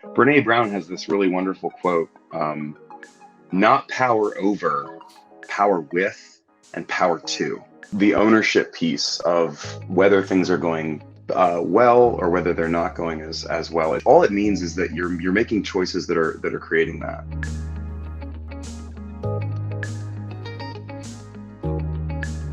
Brene Brown has this really wonderful quote, not power over, power with, and power to. The ownership piece of whether things are going well or whether they're not going as well. All it means is that you're making choices that are creating that.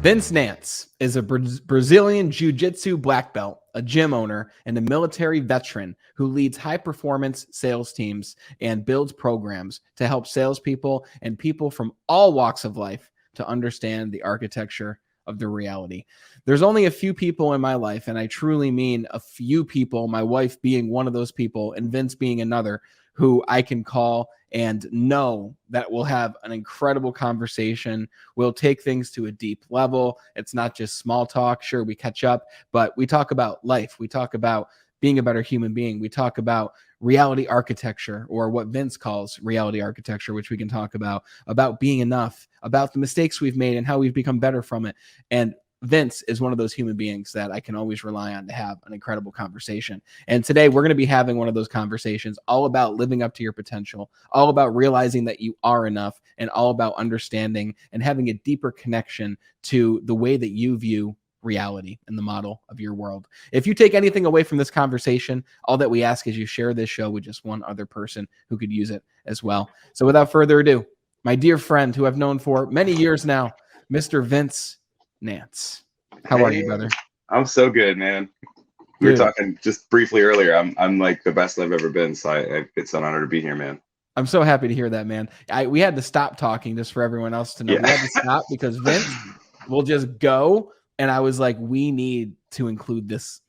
Vince Nance is a Brazilian Jiu-Jitsu black belt, a gym owner, and a military veteran who leads high-performance sales teams and builds programs to help salespeople and people from all walks of life to understand the architecture of the reality. There's only a few people in my life, and I truly mean a few people, my wife being one of those people and Vince being another, who I can call and know that we'll have an incredible conversation. We'll take things to a deep level. It's not just small talk. Sure, we catch up, but we talk about life. We talk about being a better human being. We talk about reality architecture, or what Vince calls reality architecture, which we can talk about being enough, about the mistakes we've made and how we've become better from it. And Vince is one of those human beings that I can always rely on to have an incredible conversation. And today we're going to be having one of those conversations all about living up to your potential, all about realizing that you are enough, and all about understanding and having a deeper connection to the way that you view reality and the model of your world. If you take anything away from this conversation, all that we ask is you share this show with just one other person who could use it as well. So without further ado, my dear friend who I've known for many years now, Mr. Vince Nance. How are you, brother? I'm so good, man. We were talking just briefly earlier. I'm like the best I've ever been, so it's an honor to be here, man. I'm so happy to hear that, man. We had to stop talking just for everyone else to know. Yeah. We had to stop because Vince will just go, and I was like, we need to include this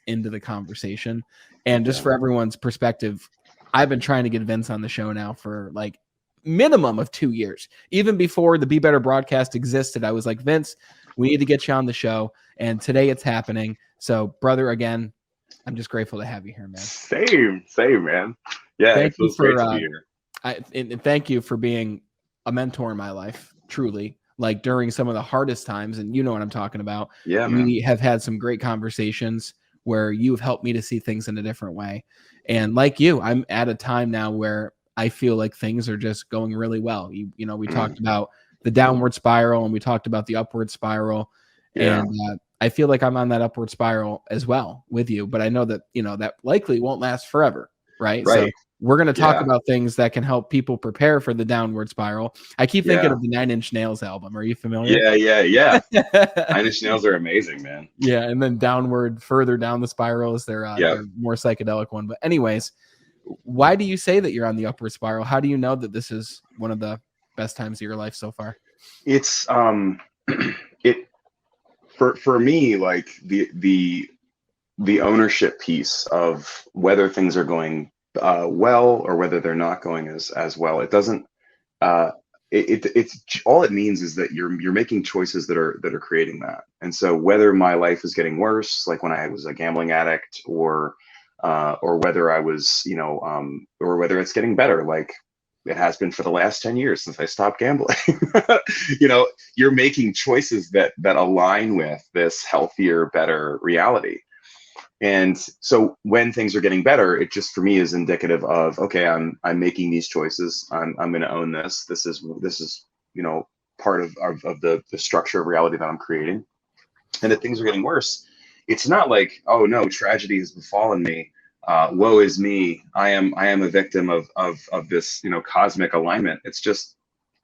into the conversation. And just for everyone's perspective, I've been trying to get Vince on the show now for like minimum of 2 years. Even before the Be Better broadcast existed, I was like, Vince, we need to get you on the show, and today it's happening. So, brother, again, I'm just grateful to have you here, man. Same, man. Yeah, it feels great to be here. And thank you for being a mentor in my life, truly. Like during some of the hardest times, and you know what I'm talking about. Yeah, man. We have had some great conversations where you've helped me to see things in a different way. And like you, I'm at a time now where I feel like things are just going really well. You know, we talked about the downward spiral and we talked about the upward spiral. Yeah. And I feel like I'm on that upward spiral as well with you, but I know that, you know, that likely won't last forever. Right. So we're going to talk about things that can help people prepare for the downward spiral. I keep thinking of the 9 Inch Nails album. Are you familiar? Yeah. 9 Inch Nails are amazing, man. Yeah. And then further down the spiral is their more psychedelic one. But anyways, why do you say that you're on the upward spiral? How do you know that this is one of the best times of your life so far? It's for me, like the ownership piece of whether things are going well or whether they're not going as well. It doesn't it's all it means is that you're making choices that are creating that. And so whether my life is getting worse, like when I was a gambling addict, or whether I was, or whether it's getting better, like it has been for the last 10 years since I stopped gambling. You're making choices that align with this healthier, better reality. And so when things are getting better, it just for me is indicative of, okay, I'm making these choices. I'm going to own this. This is part of the structure of reality that I'm creating. And if things are getting worse, it's not like, oh no, tragedy has befallen me. Woe is me. I am a victim of this, cosmic alignment. It's just,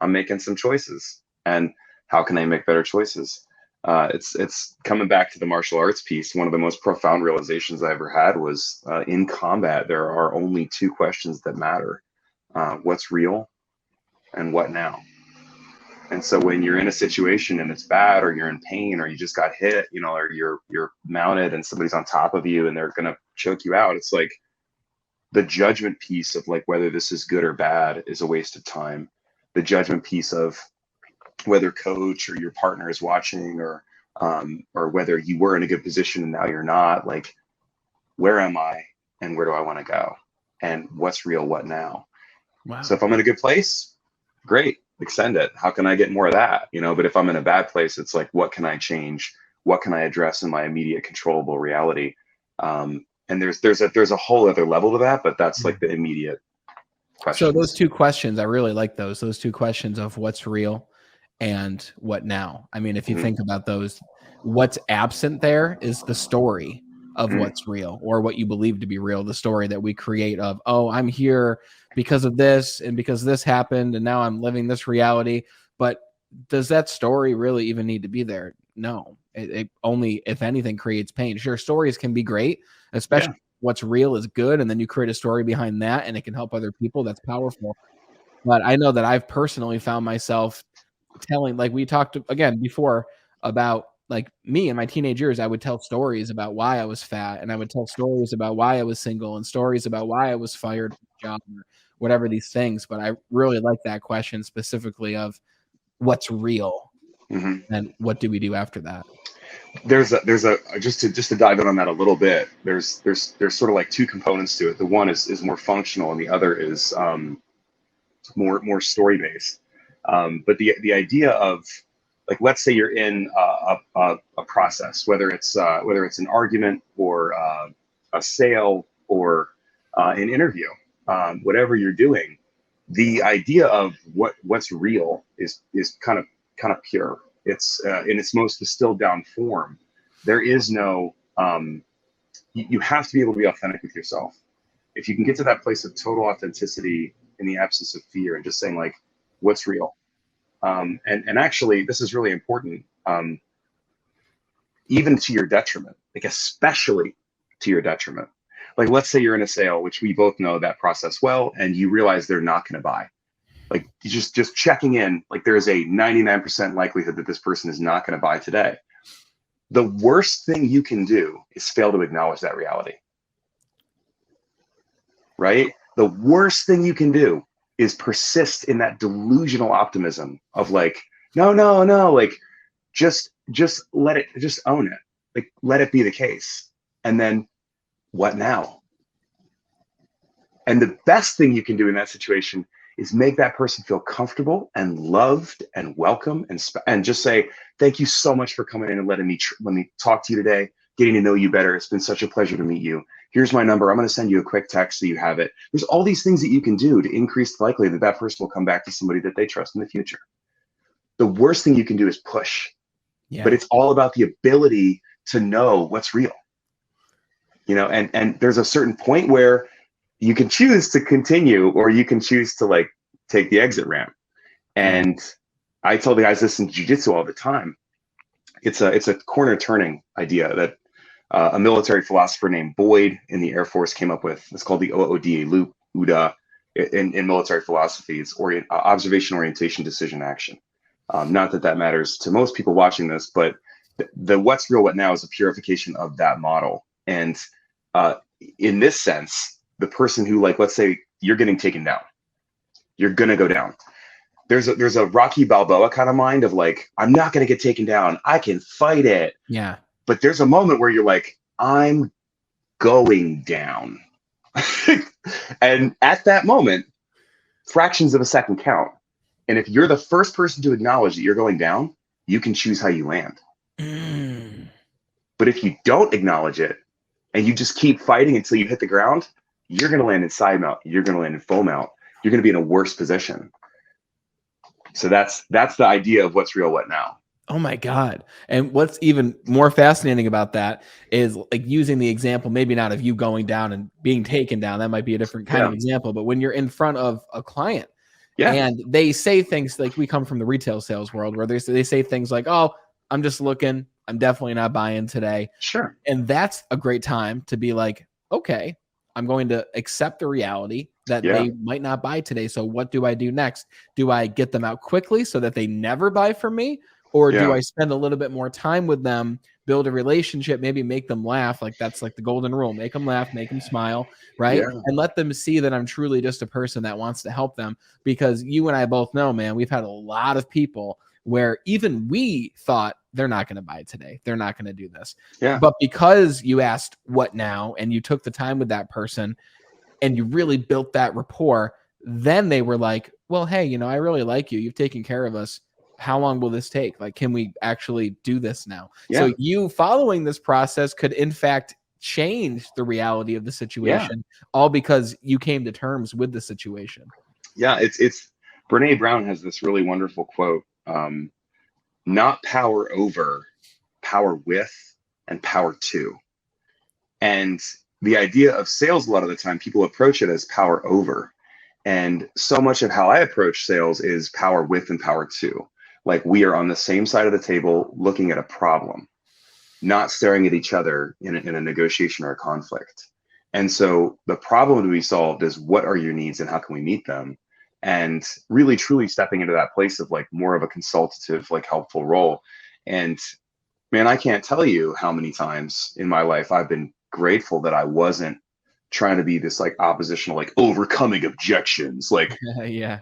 I'm making some choices, and how can I make better choices? It's coming back to the martial arts piece. One of the most profound realizations I ever had was in combat, there are only 2 questions that matter. What's real and what now? And so when you're in a situation and it's bad, or you're in pain, or you just got hit, or you're mounted and somebody's on top of you and they're going to choke you out, it's like the judgment piece of like whether this is good or bad is a waste of time. The judgment piece of whether coach or your partner is watching, or whether you were in a good position and now you're not, like, where am I and where do I want to go, and what's real, what now? Wow. So if I'm in a good place, great, extend it. How can I get more of that? But if I'm in a bad place, it's like, what can I change? What can I address in my immediate controllable reality? And there's a whole other level to that, but that's like the immediate questions. So those two questions, I really like those two questions of what's real and what now. I mean, if you think about those, what's absent there is the story of what's real, or what you believe to be real, the story that we create of, oh, I'm here because of this and because this happened and now I'm living this reality. But does that story really even need to be there? No, it only, if anything, creates pain. Sure, stories can be great, especially what's real is good, and then you create a story behind that and it can help other people. That's powerful. But I know that I've personally found myself telling, like we talked again before about, like me in my teenage years, I would tell stories about why I was fat, and I would tell stories about why I was single, and stories about why I was fired from a job, or whatever these things. But I really like that question specifically of what's real and what do we do after that. There's a just to dive in on that a little bit. There's sort of like two components to it. The one is more functional, and the other is more story based. But the idea of, like, let's say you're in a process, whether it's an argument or a sale or an interview, whatever you're doing, the idea of what's real is kind of pure. It's in its most distilled down form. There is no you have to be able to be authentic with yourself. If you can get to that place of total authenticity in the absence of fear, and just saying, like, what's real. And actually, this is really important, even to your detriment, like especially to your detriment. Like, let's say you're in a sale, which we both know that process well, and you realize they're not going to buy. Like, just checking in, like there's a 99% likelihood that this person is not going to buy today. The worst thing you can do is fail to acknowledge that reality, right? The worst thing you can do is persist in that delusional optimism of like, no, like just let it, just own it. Like, let it be the case. And then what now? And the best thing you can do in that situation is make that person feel comfortable and loved and welcome, and just say, thank you so much for coming in and letting me talk to you today, getting to know you better. It's been such a pleasure to meet you. Here's my number. I'm going to send you a quick text so you have it. There's all these things that you can do to increase the likelihood that that person will come back to somebody that they trust in the future. The worst thing you can do is push. But it's all about the ability to know what's real. You know, and there's a certain point where you can choose to continue, or you can choose to like take the exit ramp. And I tell the guys this in jiu-jitsu all the time. It's a corner turning idea that a military philosopher named Boyd in the Air Force came up with. It's called the OODA loop, OODA, in military philosophy. It's observation, orientation, decision, action. Not that matters to most people watching this, but the what's real, what now is a purification of that model. And in this sense, the person who, like, let's say you're getting taken down, you're gonna go down. There's a Rocky Balboa kind of mind of like, I'm not gonna get taken down. I can fight it. Yeah. But there's a moment where you're like, I'm going down. And at that moment, fractions of a second count. And if you're the first person to acknowledge that you're going down, you can choose how you land. But if you don't acknowledge it and you just keep fighting until you hit the ground, you're going to land in side mount. You're going to land in full mount. You're going to be in a worse position. So that's the idea of what's real, what now. Oh my God. And what's even more fascinating about that is, like, using the example, maybe not of you going down and being taken down. That might be a different kind of example, but when you're in front of a client and they say things like, we come from the retail sales world where they say things like, oh, I'm just looking, I'm definitely not buying today. Sure. And that's a great time to be like, okay, I'm going to accept the reality that they might not buy today. So what do I do next? Do I get them out quickly so that they never buy from me? Or do I spend a little bit more time with them, build a relationship, maybe make them laugh? Like, that's like the golden rule. Make them laugh, make them smile, right? Yeah. And let them see that I'm truly just a person that wants to help them. Because you and I both know, man, we've had a lot of people where even we thought, they're not going to buy today. They're not going to do this. Yeah. But because you asked what now, and you took the time with that person and you really built that rapport, then they were like, well, hey, you know, I really like you. You've taken care of us. How long will this take? Like, can we actually do this now? So you following this process could in fact change the reality of the Yeah. situation, all because you came to terms with the situation. Yeah. It's Brene Brown has this really wonderful quote, not power over, power with, and power to. And the idea of sales, a lot of the time, people approach it as power over. And so much of how I approach sales is power with and power to. Like we are on the same side of the table looking at a problem, not staring at each other in a negotiation or a conflict. And so the problem to be solved is what are your needs and how can we meet them? And really truly stepping into that place of like more of a consultative, like helpful role. And man, I can't tell you how many times in my life I've been grateful that I wasn't trying to be this like oppositional, like overcoming objections. Yeah.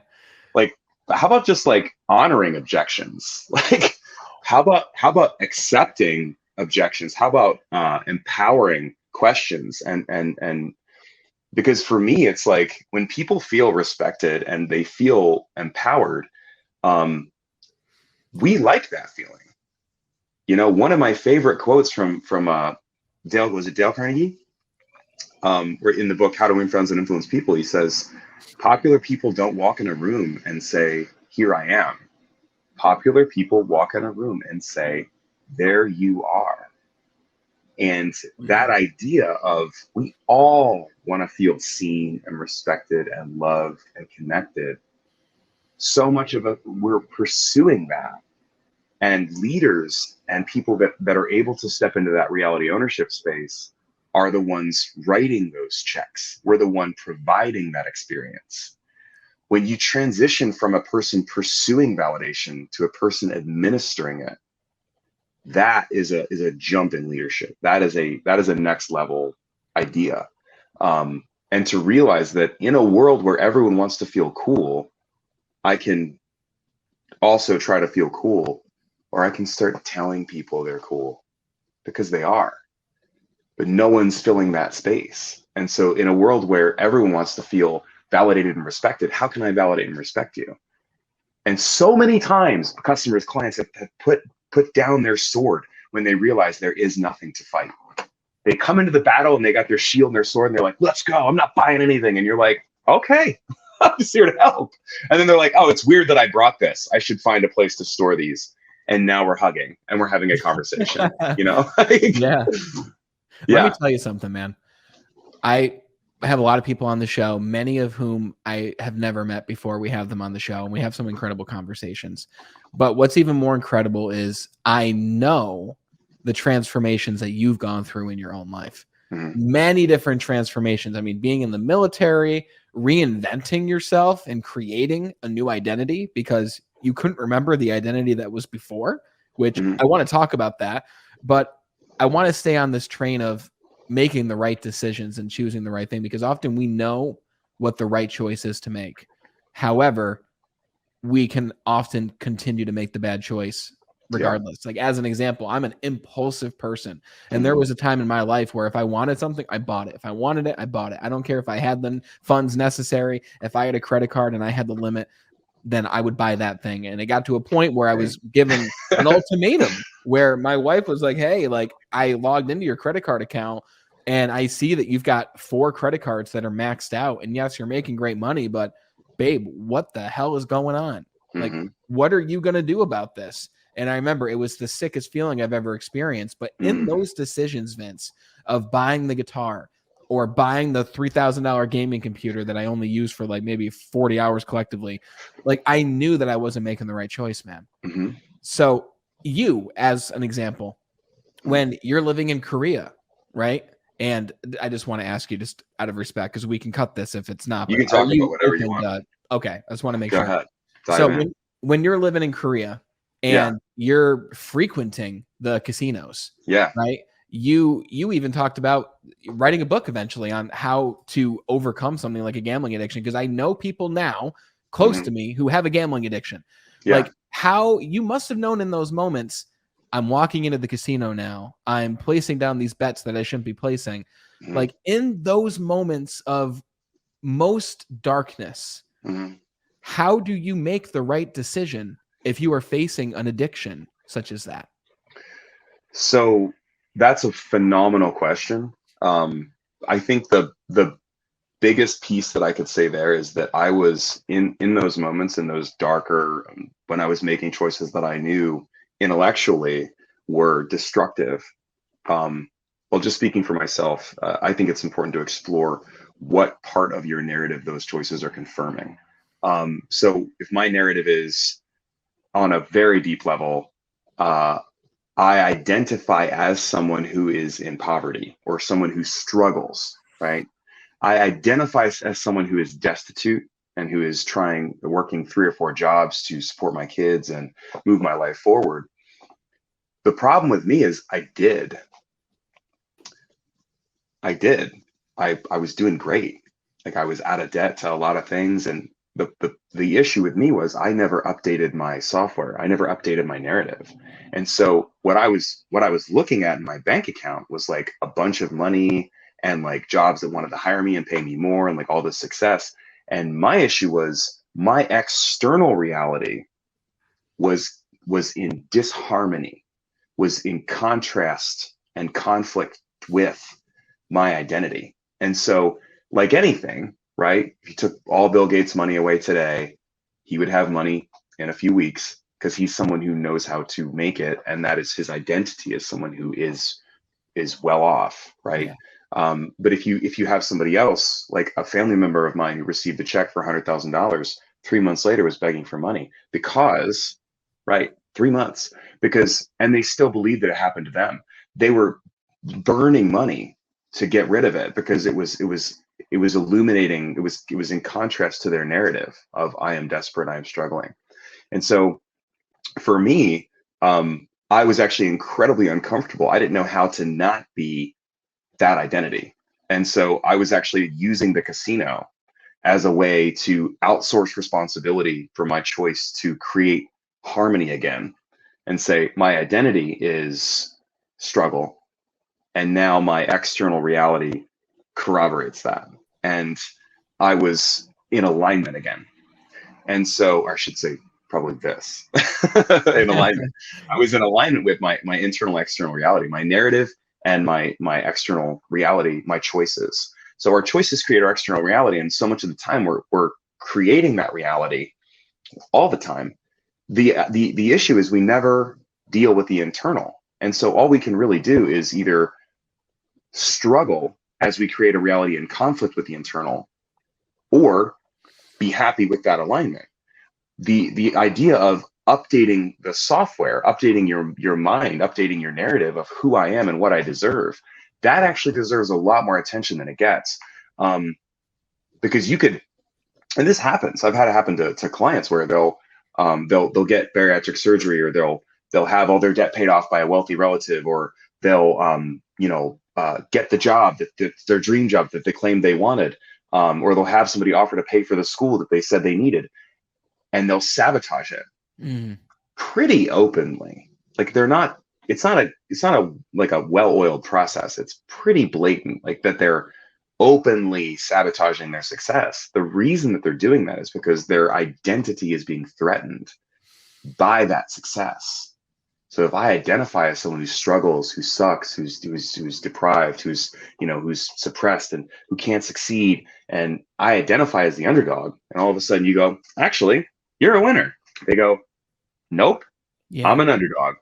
Like, how about just like honoring objections? Like, how about accepting objections? How about empowering questions? And because for me, it's like when people feel respected and they feel empowered, we like that feeling. You know, one of my favorite quotes from Dale, was it Dale Carnegie? Where in the book How to Win Friends and Influence People, he says, popular people don't walk in a room and say, here I am. Popular people walk in a room and say, there you are. And that idea of we all want to feel seen and respected and loved and connected. So much of it, we're pursuing that. And leaders and people that are able to step into that reality ownership space are the ones writing those checks. We're the one providing that experience. When you transition from a person pursuing validation to a person administering it, that is a jump in leadership. That is a next level idea. And to realize that in a world where everyone wants to feel cool, I can also try to feel cool, or I can start telling people they're cool because they are, but no one's filling that space. And so in a world where everyone wants to feel validated and respected, how can I validate and respect you? And so many times customers, clients have put down their sword when they realize there is nothing to fight. They come into the battle and they got their shield and their sword and they're like, let's go, I'm not buying anything. And you're like, okay, I'm just here to help. And then they're like, oh, it's weird that I brought this. I should find a place to store these. And now we're hugging and we're having a conversation, you know? Yeah. Let me tell you something, man. I have a lot of people on the show, many of whom I have never met before. We have them on the show and we have some incredible conversations. But what's even more incredible is I know the transformations that you've gone through in your own life. Mm-hmm. Many different transformations. I mean, being in the military, reinventing yourself and creating a new identity because you couldn't remember the identity that was before, which I want to talk about that. But I want to stay on this train of making the right decisions and choosing the right thing, because often we know what the right choice is to make. However, we can often continue to make the bad choice regardless. Yeah. Like as an example, I'm an impulsive person. And there was a time in my life where if I wanted something, I bought it. If I wanted it, I bought it. I don't care if I had the funds necessary. If I had a credit card and I had the limit, then I would buy that thing. And it got to a point where I was given an ultimatum where my wife was like, hey, like I logged into your credit card account and I see that you've got 4 credit cards that are maxed out. And yes, you're making great money, but babe, what the hell is going on? Like, what are you going to do about this? And I remember it was the sickest feeling I've ever experienced. But in those decisions, Vince, of buying the guitar or buying the $3,000 gaming computer that I only use for like maybe 40 hours collectively, like I knew that I wasn't making the right choice, man. So you, as an example, when you're living in Korea, right? And I just want to ask you, just out of respect, because we can cut this if it's not. You can talk about whatever you want. Okay, I just want to make Go sure. Ahead. So when you're living in Korea and you're frequenting the casinos, right? You even talked about writing a book eventually on how to overcome something like a gambling addiction, because I know people now close to me who have a gambling addiction. Like how you must have known in those moments, I'm walking into the casino now, I'm placing down these bets that I shouldn't be placing. Like in those moments of most darkness, how do you make the right decision if you are facing an addiction such as that? So that's a phenomenal question. I think the biggest piece that I could say there is that I was in those moments, in those darker, when I was making choices that I knew intellectually were destructive. Well, just speaking for myself, I think it's important to explore what part of your narrative those choices are confirming. So if my narrative is on a very deep level, uh, I identify as someone who is in poverty or someone who struggles, right? I identify as someone who is destitute and who is working 3 or 4 jobs to support my kids and move my life forward. The problem with me is I did. I was doing great. Like I was out of debt to a lot of things. And the issue with me was I never updated my software. I never updated my narrative. And so what I was looking at in my bank account was like a bunch of money and like jobs that wanted to hire me and pay me more and like all this success. And my issue was my external reality was in disharmony, was in contrast and conflict with my identity. And so, like anything, right? If you took all Bill Gates' money away today, he would have money in a few weeks because he's someone who knows how to make it, and that is his identity as someone who is well off, right? Yeah. But if you have somebody else, like a family member of mine who received a check for $100,000, 3 months later was begging for money because, right, 3 months, because, and they still believe that it happened to them. They were burning money to get rid of it because it was illuminating. It was in contrast to their narrative of I am desperate, I am struggling. And so for me, I was actually incredibly uncomfortable. I didn't know how to not be that identity. And so I was actually using the casino as a way to outsource responsibility for my choice to create harmony again and say my identity is struggle. And now my external reality corroborates that. And I was in alignment again. And so, or I should say, probably this in alignment. I was in alignment with my internal, external reality, my narrative, and my external reality, my choices. So our choices create our external reality, and so much of the time we're creating that reality all the time. The issue is we never deal with the internal, and so all we can really do is either struggle as we create a reality in conflict with the internal, or be happy with that alignment. The idea of updating the software, updating your mind, updating your narrative of who I am and what I deserve, that actually deserves a lot more attention than it gets. Because you could, and this happens, I've had it happen to clients where they'll get bariatric surgery, or they'll have all their debt paid off by a wealthy relative, or they'll get the job that their dream job that they claimed they wanted, or they'll have somebody offer to pay for the school that they said they needed, and they'll sabotage it pretty openly. Like it's not a like a well-oiled process. It's pretty blatant, like that they're openly sabotaging their success. The reason that they're doing that is because their identity is being threatened by that success. So if I identify as someone who struggles, who sucks, who's deprived, who's suppressed and who can't succeed, and I identify as the underdog, and all of a sudden you go, actually, you're a winner. They go, nope, yeah. I'm an underdog,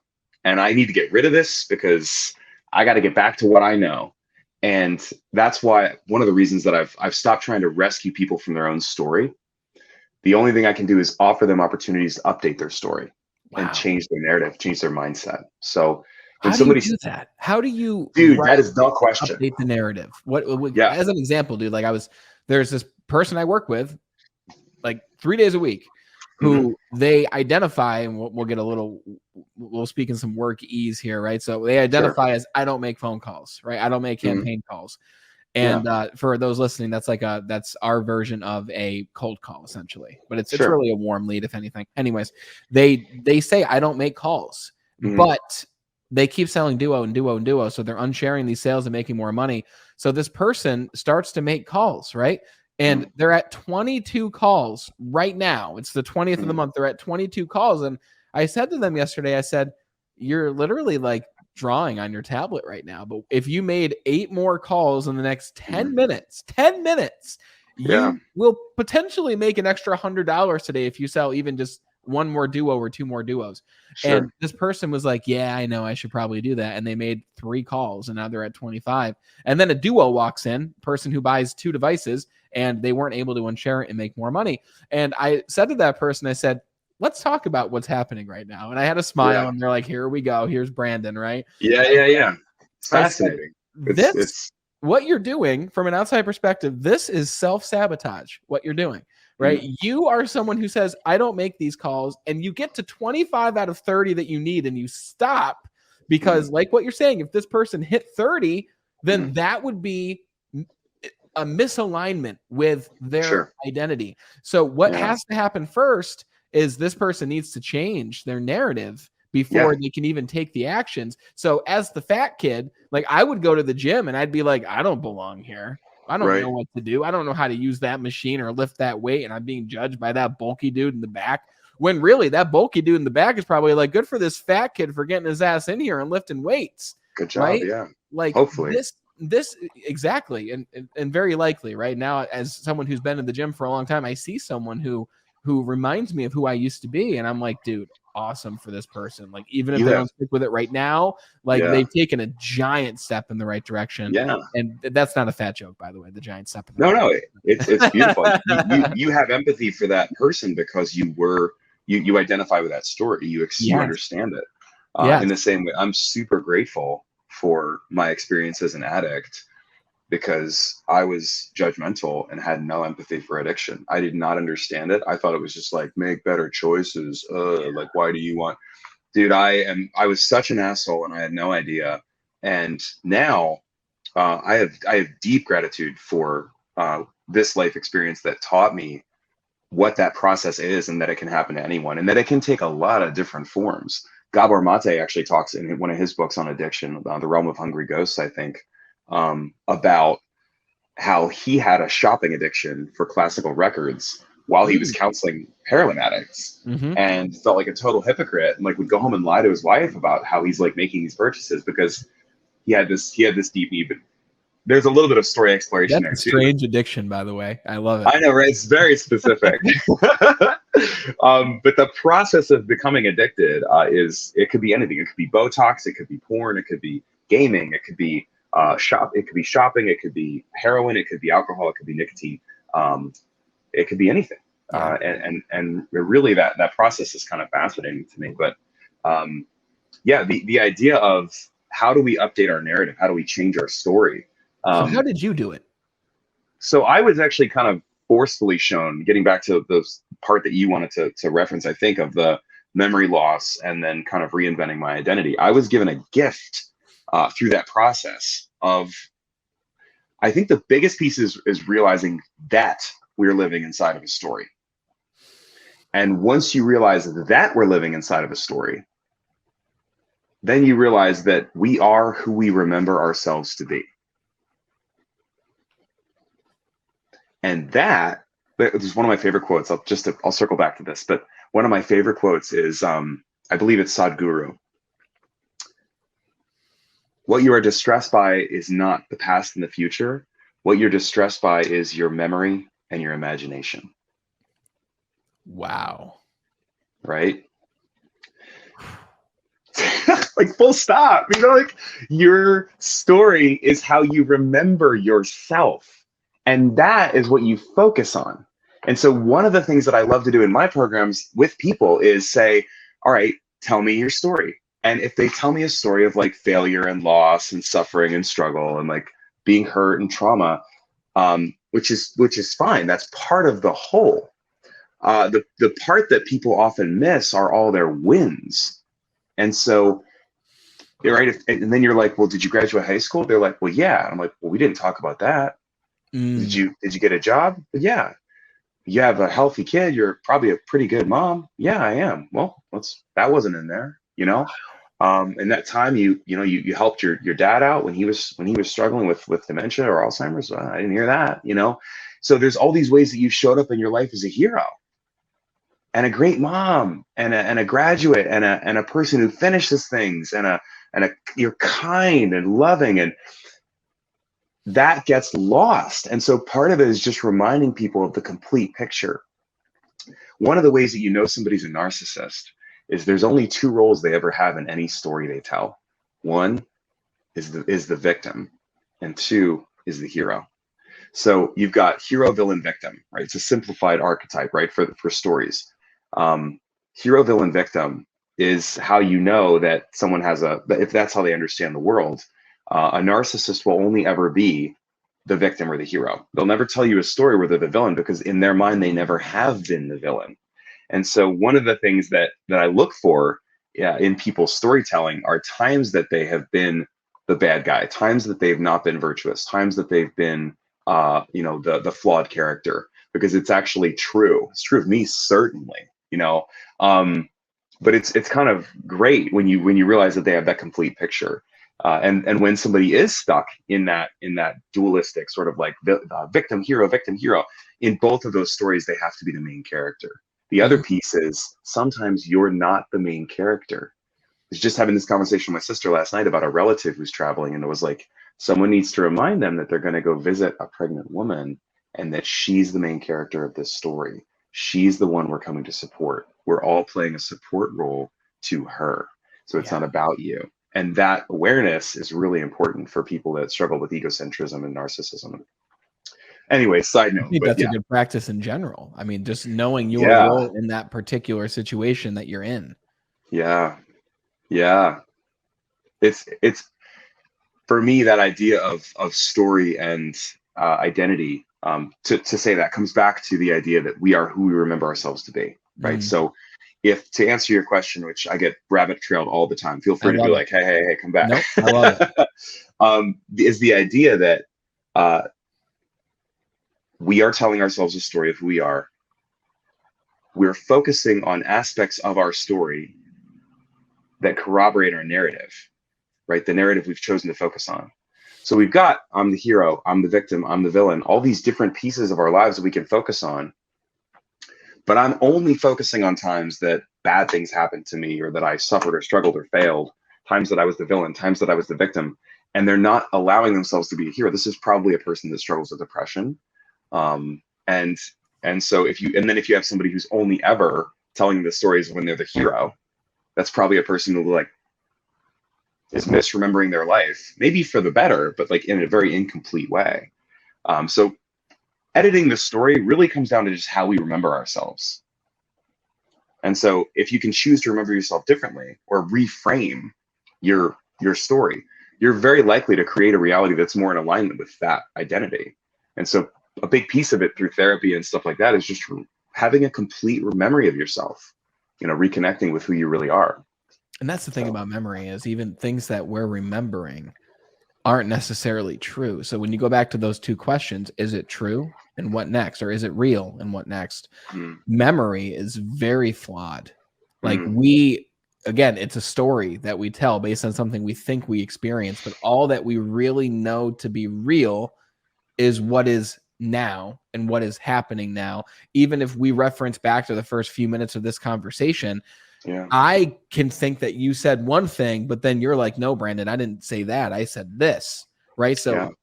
and I need to get rid of this because I got to get back to what I know. And that's why one of the reasons that I've stopped trying to rescue people from their own story. The only thing I can do is offer them opportunities to update their story. Wow. And change their narrative, change their mindset. So when how do you do that? How do you, dude? That is the question. Update the narrative. What yeah. As an example, dude, like there's this person I work with, like 3 days a week, who they identify, and we'll speak in some work ease here, right? So they identify as I don't make phone calls, right? I don't make campaign calls. And for those listening, that's our version of a cold call, essentially. But it's really a warm lead, if anything. Anyways, they say I don't make calls, but they keep selling Duo and Duo and Duo. So they're unsharing these sales and making more money. So this person starts to make calls, right? And they're at 22 calls right now. It's the 20th of the month. They're at 22 calls. And I said to them yesterday, I said, you're literally like drawing on your tablet right now. But if you made 8 more calls in the next 10 Mhm. minutes, Yeah. you will potentially make an extra $100 today if you sell even just one more duo or 2 more duos. And Sure. this person was like, yeah, I know I should probably do that. And they made 3 calls and now they're at 25. And then a duo walks in, person who buys 2 devices, and they weren't able to unshare it and make more money. And I said to that person, I said, let's talk about what's happening right now. And I had a smile Yeah. and they're like, here we go. Here's Brandon, right? Yeah. It's I said, fascinating. this, what you're doing from an outside perspective, this is self-sabotage, what you're doing, right? You are someone who says, I don't make these calls, and you get to 25 out of 30 that you need and you stop because like what you're saying, if this person hit 30, then that would be a misalignment with their identity. So what has to happen first is this person needs to change their narrative before they can even take the actions. So as the fat kid, like I would go to the gym and I'd be like, I don't belong here. I don't know what to do. I don't know how to use that machine or lift that weight. And I'm being judged by that bulky dude in the back. When really that bulky dude in the back is probably like, good for this fat kid for getting his ass in here and lifting weights. Good job. Right? Yeah. Like hopefully this exactly. And very likely right now, as someone who's been in the gym for a long time, I see someone who reminds me of who I used to be. And I'm like, dude, awesome for this person. Like, even if they don't stick with it right now, like they've taken a giant step in the right direction. Yeah. And that's not a fat joke, by the way, the giant step. No, it's beautiful. you have empathy for that person because you identify with that story. You understand it. In the same way, I'm super grateful for my experience as an addict because I was judgmental and had no empathy for addiction. I did not understand it. I thought it was just like, make better choices. Like, why do you want, dude, I was such an asshole and I had no idea. And now I have deep gratitude for this life experience that taught me what that process is and that it can happen to anyone and that it can take a lot of different forms. Gabor Mate actually talks in one of his books on addiction, The Realm of Hungry Ghosts, I think, about how he had a shopping addiction for classical records while he was counseling heroin addicts and felt like a total hypocrite and like would go home and lie to his wife about how he's like making these purchases because he had this deep need. But there's a little bit of story exploration there too. Strange addiction, by the way. I love it. I know, right? It's very specific. But the process of becoming addicted it could be anything. It could be Botox, it could be porn, it could be gaming, it could be it could be shopping, it could be heroin, it could be alcohol, it could be nicotine, it could be anything. And really that process is kind of fascinating to me. But the idea of how do we update our narrative? How do we change our story? So how did you do it? So I was actually kind of forcefully shown, getting back to the part that you wanted to reference, I think, of the memory loss and then kind of reinventing my identity. I was given a gift through that process of, I think the biggest piece is realizing that we're living inside of a story. And once you realize that we're living inside of a story, then you realize that we are who we remember ourselves to be. And that is one of my favorite quotes. I'll circle back to this, but one of my favorite quotes is, I believe it's Sadhguru. What you are distressed by is not the past and the future. What you're distressed by is your memory and your imagination. Wow. Right? Like full stop. You know, like your story is how you remember yourself. And that is what you focus on. And so one of the things that I love to do in my programs with people is say, all right, tell me your story. And if they tell me a story of like failure and loss and suffering and struggle and like being hurt and trauma, which is fine. That's part of the whole. The part that people often miss are all their wins. And so, right, and then you're like, well, did you graduate high school? They're like, well, yeah. And I'm like, well, we didn't talk about that. Did you get a job? Yeah. You have a healthy kid. You're probably a pretty good mom. Yeah, I am. Well, that wasn't in there, you know. In that time, you helped your dad out when he was struggling with dementia or Alzheimer's. I didn't hear that, you know. So there's all these ways that you showed up in your life as a hero, and a great mom, and a graduate, and a person who finishes things, and and you're kind and loving, and that gets lost. And so part of it is just reminding people of the complete picture. One of the ways that you know somebody's a narcissist is there's only two roles they ever have in any story they tell. One is the victim, and two is the hero. So you've got hero, villain, victim, right? It's a simplified archetype, right, for stories. Hero, villain, victim is how you know that someone has if that's how they understand the world. A narcissist will only ever be the victim or the hero. They'll never tell you a story where they're the villain, because in their mind, they never have been the villain. And so one of the things that I look for in people's storytelling are times that they have been the bad guy, times that they've not been virtuous, times that they've been the flawed character, because it's actually true. It's true of me, certainly, but it's kind of great when you realize that they have that complete picture. And when somebody is stuck in that dualistic sort of like victim hero, in both of those stories, they have to be the main character. The other piece is sometimes you're not the main character. I was just having this conversation with my sister last night about a relative who's traveling, and it was like, someone needs to remind them that they're going to go visit a pregnant woman, and that she's the main character of this story. She's the one we're coming to support. We're all playing a support role to her. So it's not about you. And that awareness is really important for people that struggle with egocentrism and narcissism. Anyway, side note. I think that's a good practice in general. I mean, just knowing your role in that particular situation that you're in. Yeah. It's for me, that idea of story and identity, to say that comes back to the idea that we are who we remember ourselves to be, right? So if, to answer your question, which I get rabbit trailed all the time, feel free to be like, hey, come back. Nope, I love it. Is the idea that we are telling ourselves a story of who we are. We're focusing on aspects of our story that corroborate our narrative, right? The narrative we've chosen to focus on. So we've got, I'm the hero, I'm the victim, I'm the villain, all these different pieces of our lives that we can focus on. But I'm only focusing on times that bad things happened to me, or that I suffered or struggled or failed, times that I was the villain, times that I was the victim, and they're not allowing themselves to be a hero. This is probably a person that struggles with depression. And so if you have somebody who's only ever telling the stories when they're the hero, that's probably a person who like is misremembering their life, maybe for the better, but like in a very incomplete way. So editing the story really comes down to just how we remember ourselves. And so if you can choose to remember yourself differently, or reframe your story, you're very likely to create a reality that's more in alignment with that identity. And so a big piece of it through therapy and stuff like that is just having a complete memory of yourself, reconnecting with who you really are. And that's the thing about memory, is even things that we're remembering aren't necessarily true. So when you go back to those two questions, is it true and what next? Or is it real and what next? Memory is very flawed. Like again, it's a story that we tell based on something we think we experienced, but all that we really know to be real is what is now and what is happening now. Even if we reference back to the first few minutes of this conversation, I can think that you said one thing, but then you're like, no, Brandon, I didn't say that. I said this, right? So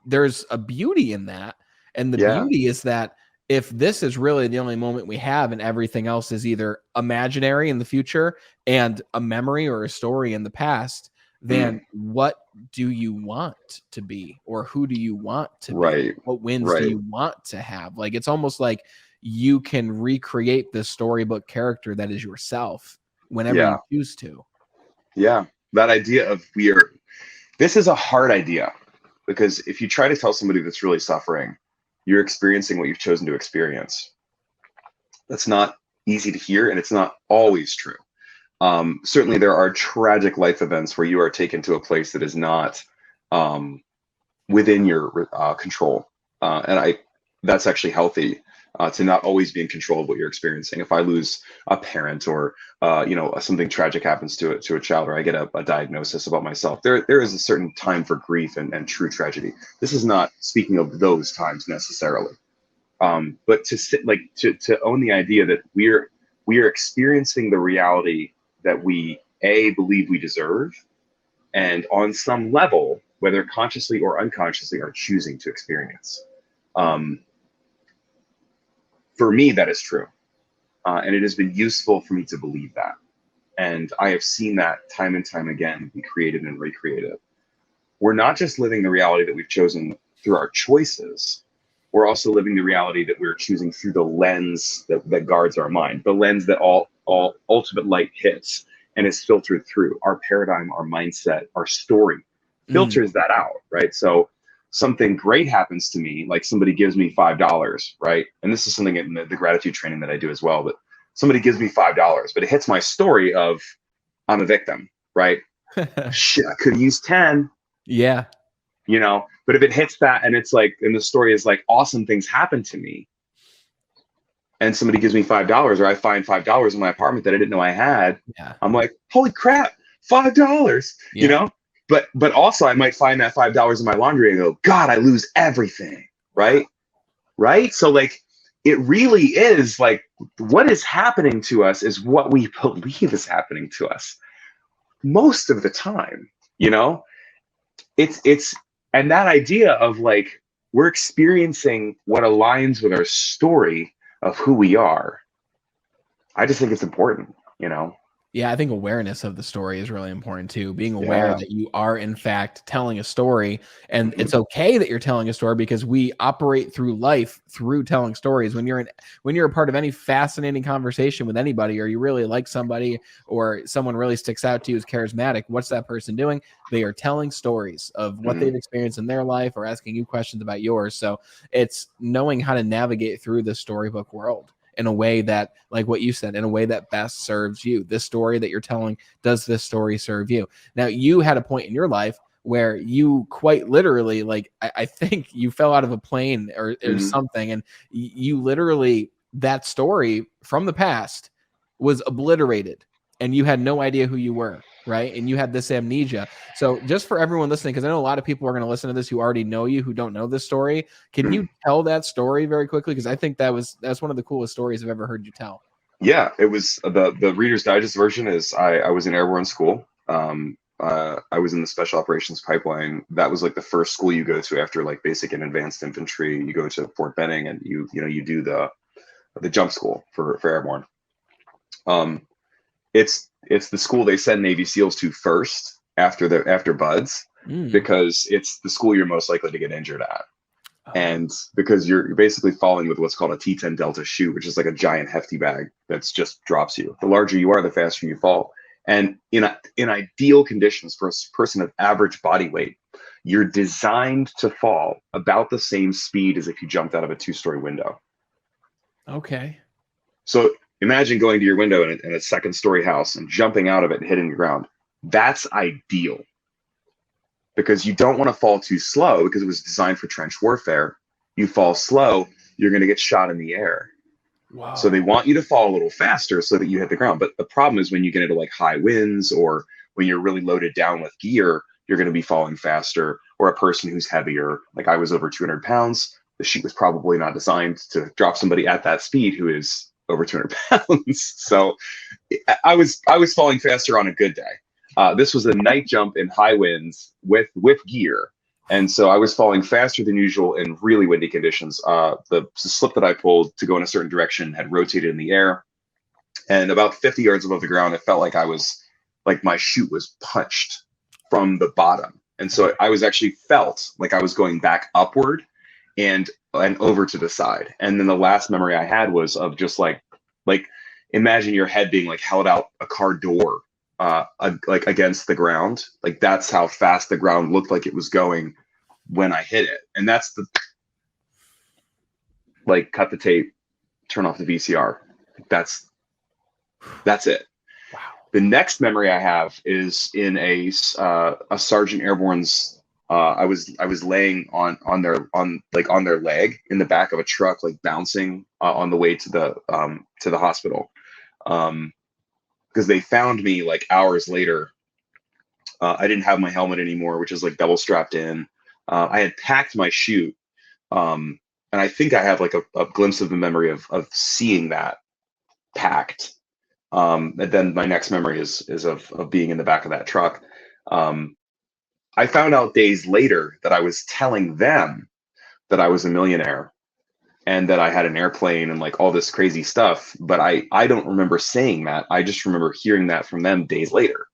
there's a beauty in that. And the beauty is that if this is really the only moment we have and everything else is either imaginary in the future and a memory or a story in the past, then what do you want to be, or who do you want to be? What wins do you want to have? Like, it's almost like you can recreate the storybook character that is yourself whenever you choose to. Yeah. That idea of this is a hard idea, because if you try to tell somebody that's really suffering, you're experiencing what you've chosen to experience. That's not easy to hear, and it's not always true. Certainly there are tragic life events where you are taken to a place that is not within your control. And that's actually healthy, to not always be in control of what you're experiencing. If I lose a parent, or something tragic happens to a child, or I get a diagnosis about myself, there is a certain time for grief and true tragedy. This is not speaking of those times necessarily, but to own the idea that we are experiencing the reality that we believe we deserve, and on some level, whether consciously or unconsciously, are choosing to experience. Um, for me, that is true. And it has been useful for me to believe that. And I have seen that time and time again be created and recreated. We're not just living the reality that we've chosen through our choices, we're also living the reality that we're choosing through the lens that guards our mind, the lens that all ultimate light hits and is filtered through. Our paradigm, our mindset, our story filters that out, right? So something great happens to me, like somebody gives me $5, right? And this is something in the gratitude training that I do as well, but somebody gives me $5, but it hits my story of I'm a victim, right? Shit, I could use 10. Yeah. You know, but if it hits that and it's like, and the story is like, awesome things happen to me, and somebody gives me $5, or I find $5 in my apartment that I didn't know I had, Yeah. I'm like, holy crap, $5, you know? But also I might find that $5 in my laundry and go, God, I lose everything, right? Right? So like, it really is like, what is happening to us is what we believe is happening to us most of the time, you know? It's and that idea of like, we're experiencing what aligns with our story of who we are. I just think it's important, you know? Yeah, I think awareness of the story is really important too. Being aware Yeah. that you are in fact telling a story, and Mhm. it's okay that you're telling a story, because we operate through life through telling stories. When you're a part of any fascinating conversation with anybody, or you really like somebody, or someone really sticks out to you as charismatic, what's that person doing? They are telling stories of what they've Mhm. experienced in their life, or asking you questions about yours. So it's knowing how to navigate through the storybook world in a way that, like what you said, in a way that best serves you. This story that you're telling, does this story serve you? Now, you had a point in your life where you quite literally, like, I think you fell out of a plane or Mhm. something, and you literally, that story from the past was obliterated, and you had no idea who you were, right? And you had this amnesia. So just for everyone listening, because I know a lot of people are going to listen to this who already know you, who don't know this story, can Mhm. you tell that story very quickly? Because I think that's one of the coolest stories I've ever heard you tell. Yeah, it was the Reader's Digest version is I was in airborne school. I was in the special operations pipeline. That was like the first school you go to after like basic and advanced infantry. You go to Fort Benning and you do the jump school for airborne. Um, it's the school they send Navy SEALs to first after BUDS, Mm. because it's the school you're most likely to get injured at. Oh, And because you're basically falling with what's called a T10 Delta chute, which is like a giant hefty bag that's just drops you. The larger you are, the faster you fall. And in ideal conditions for a person of average body weight, you're designed to fall about the same speed as if you jumped out of a two-story window. okay. So imagine going to your window in a second-story house and jumping out of it and hitting the ground. That's ideal, because you don't want to fall too slow, because it was designed for trench warfare. You fall slow, you're going to get shot in the air. So they Wow. want you to fall a little faster so that you hit the ground. But the problem is when you get into like high winds, or when you're really loaded down with gear, you're going to be falling faster. Or a person who's heavier, like I was over 200 pounds, the chute was probably not designed to drop somebody at that speed who is over 200 pounds. So I was falling faster on a good day. This was a night jump in high winds with gear, and so I was falling faster than usual in really windy conditions. The slip that I pulled to go in a certain direction had rotated in the air, and about 50 yards above the ground, it felt like my chute was punched from the bottom, and so I was actually felt like I was going back upward and over to the side. And then the last memory I had was of just like imagine your head being like held out a car door, like against the ground. Like that's how fast the ground looked like it was going when I hit it. And that's the like cut the tape, turn off the VCR. That's it. Wow. The next memory I have is in a Sergeant Airborne's. I was laying on their leg in the back of a truck, like bouncing on the way to the hospital, because they found me like hours later. I didn't have my helmet anymore, which is like double strapped in. I had packed my chute, um, and I think I have like a glimpse of the memory of seeing that packed. And then my next memory is of being in the back of that truck. I found out days later that I was telling them that I was a millionaire and that I had an airplane and like all this crazy stuff. But I don't remember saying that. I just remember hearing that from them days later.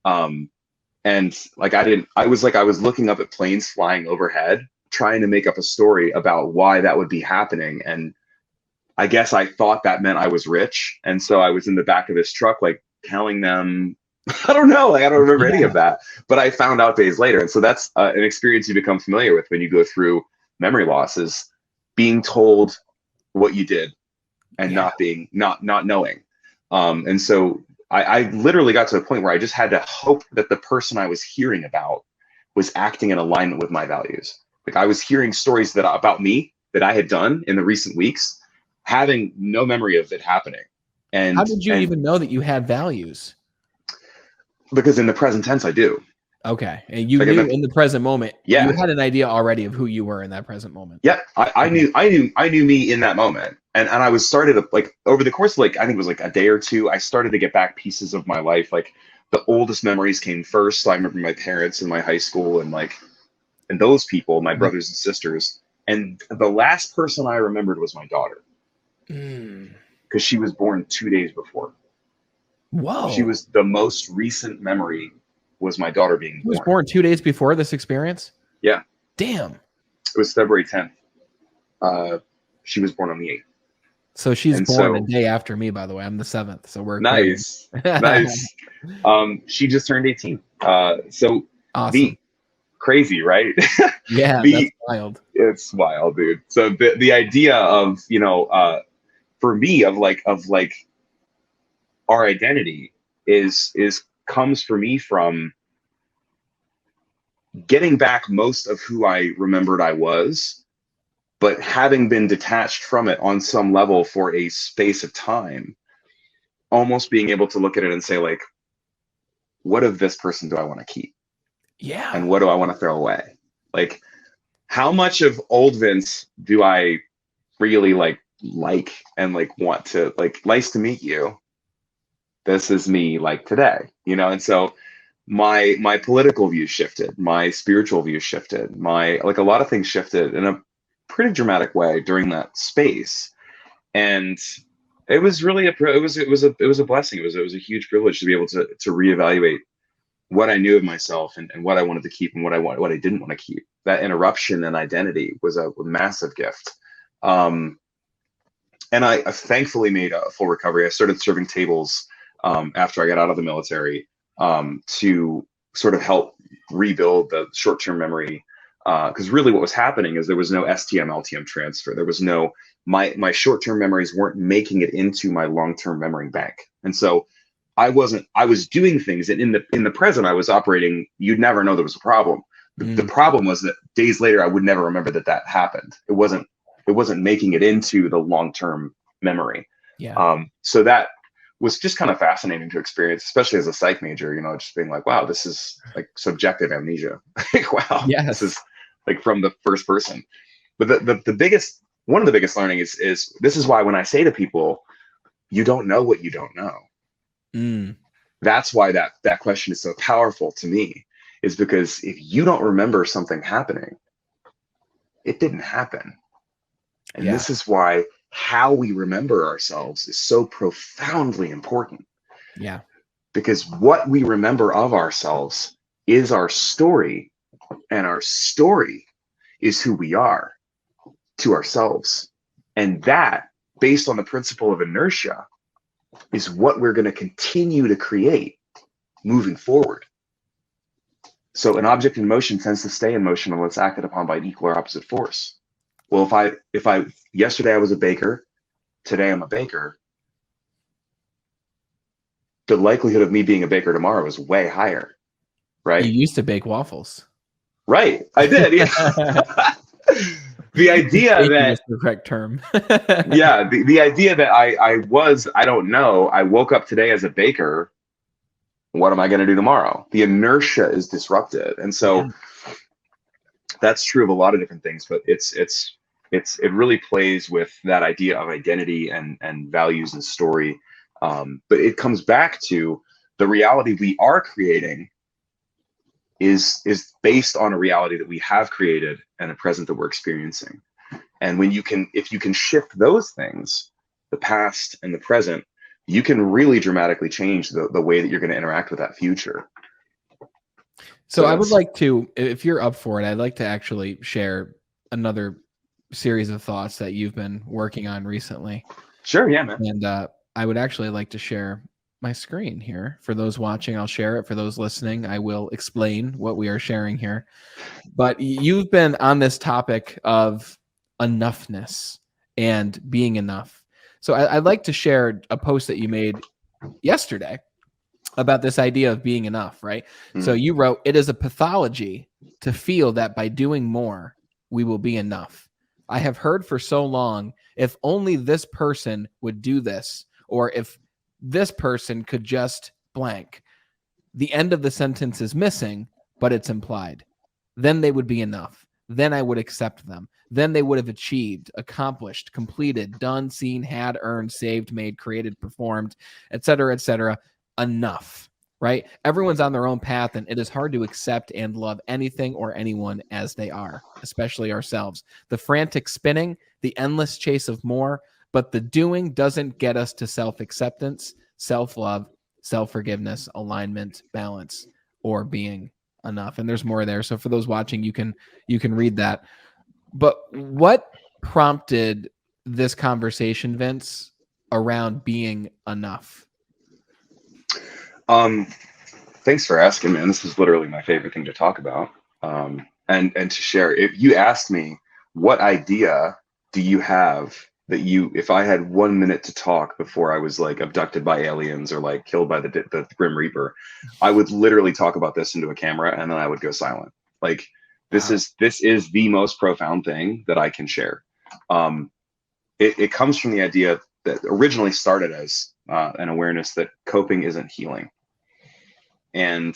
And like I was looking up at planes flying overhead, trying to make up a story about why that would be happening. And I guess I thought that meant I was rich. And so I was in the back of this truck, like telling them, I don't know, like I don't remember any of that, but I found out days later. And so that's an experience you become familiar with when you go through memory losses, being told what you did and not knowing. And so I literally got to a point where I just had to hope that the person I was hearing about was acting in alignment with my values. Like I was hearing stories that about me that I had done in the recent weeks, having no memory of it happening. And how did you even know that you had values? Because in the present tense, I do. Okay. And you knew in the present moment, you had an idea already of who you were in that present moment. Yeah. I knew me in that moment. And I was started like over the course of like, I think it was like a day or two, I started to get back pieces of my life. Like the oldest memories came first. So I remember my parents in my high school and those people, my brothers and sisters. And the last person I remembered was my daughter. Because she was born 2 days before. Whoa. She was the most recent memory was my daughter being born. She was born 2 days before this experience? Yeah. Damn. It was February 10th. She was born on the 8th. So she's born a day after me, by the way. I'm the 7th. So we're nice. Nice. She just turned 18. So awesome. Crazy, right? Yeah, that's wild. It's wild, dude. So the idea of, for me of our identity comes for me from getting back most of who I remembered I was, but having been detached from it on some level for a space of time, almost being able to look at it and say like, what of this person do I want to keep? Yeah. And what do I want to throw away? Like, how much of old Vince do I really like and want to nice to meet you. This is me like today, and so my political views shifted, my spiritual views shifted, my a lot of things shifted in a pretty dramatic way during that space. And it was really it was a blessing. It was a huge privilege to be able to reevaluate what I knew of myself and what I wanted to keep and what I didn't want to keep. That interruption in identity was a massive gift. And I thankfully made a full recovery. I started serving tables after I got out of the military to sort of help rebuild the short-term memory. Because really what was happening is there was no STM LTM transfer. There was no, my short-term memories weren't making it into my long-term memory bank. And so I was doing things, and in the present I was operating, you'd never know there was a problem. The problem was that days later I would never remember that happened. It wasn't making it into the long-term memory. Yeah. So that was just kind of fascinating to experience, especially as a psych major, just being like, wow, this is like subjective amnesia. Like, wow, yes. This is like from the first person. But one of the biggest learning is this is why when I say to people, you don't know what you don't know. That's why that question is so powerful to me, is because if you don't remember something happening, it didn't happen. And this is why how we remember ourselves is so profoundly important. Yeah. Because what we remember of ourselves is our story, and our story is who we are to ourselves. And that, based on the principle of inertia, is what we're going to continue to create moving forward. So an object in motion tends to stay in motion unless acted upon by an equal or opposite force. Well, if I yesterday I was a baker, today I'm a baker, the likelihood of me being a baker tomorrow is way higher, right? You used to bake waffles. Right, I did. Yeah. The idea that is the correct term. Yeah, the idea that I don't know. I woke up today as a baker. What am I going to do tomorrow? The inertia is disrupted, and so that's true of a lot of different things. But it really plays with that idea of identity and values and story. But it comes back to the reality we are creating is based on a reality that we have created and a present that we're experiencing. And when if you can shift those things, the past and the present, you can really dramatically change the way that you're going to interact with that future. So I would like to, if you're up for it, I'd like to actually share another series of thoughts that you've been working on recently. Sure, yeah, man. And I would actually like to share my screen here. For those watching, I'll share it. For those listening, I will explain what we are sharing here. But you've been on this topic of enoughness and being enough. So I'd like to share a post that you made yesterday about this idea of being enough, right? Mm-hmm. So you wrote, "It is a pathology to feel that by doing more, we will be enough. I have heard for so long, if only this person would do this, or if this person could just blank." The end of the sentence is missing, but it's implied. Then they would be enough. Then I would accept them. Then they would have achieved, accomplished, completed, done, seen, had, earned, saved, made, created, performed, etc., etc. Enough, right? Everyone's on their own path, and it is hard to accept and love anything or anyone as they are, especially ourselves. The frantic spinning, the endless chase of more, but the doing doesn't get us to self-acceptance, self-love, self-forgiveness, alignment, balance, or being enough. And there's more there. So for those watching, you can read that. But what prompted this conversation, Vince, around being enough? Thanks for asking, man. This is literally my favorite thing to talk about, and to share. If you asked me, what idea do you have that if I had 1 minute to talk before I was like abducted by aliens or like killed by the Grim Reaper, I would literally talk about this into a camera and then I would go silent. Like this is the most profound thing that I can share. It comes from the idea that originally started as an awareness that coping isn't healing. And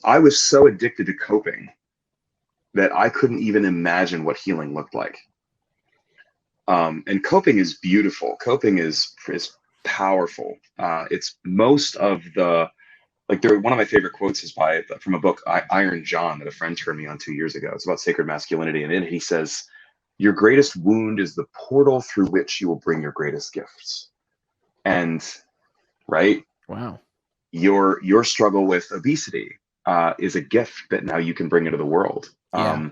I was so addicted to coping that I couldn't even imagine what healing looked like. And coping is beautiful. Coping is powerful. It's most of the, one of my favorite quotes is from a book, Iron John, that a friend turned me on 2 years ago. It's about sacred masculinity. And in it, he says, "Your greatest wound is the portal through which you will bring your greatest gifts." And right. Wow. Your struggle with obesity is a gift that now you can bring into the world. Yeah.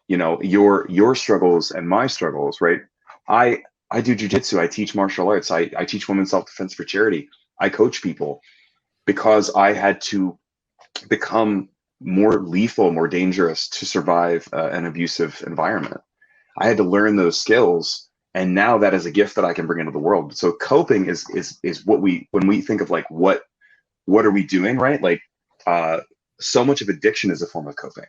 Your struggles and my struggles, right? I do jujitsu. I teach martial arts. I teach women's self-defense for charity. I coach people because I had to become more lethal, more dangerous to survive an abusive environment. I had to learn those skills. And now that is a gift that I can bring into the world. So coping is what when we think of like, what are we doing, right? Like so much of addiction is a form of coping.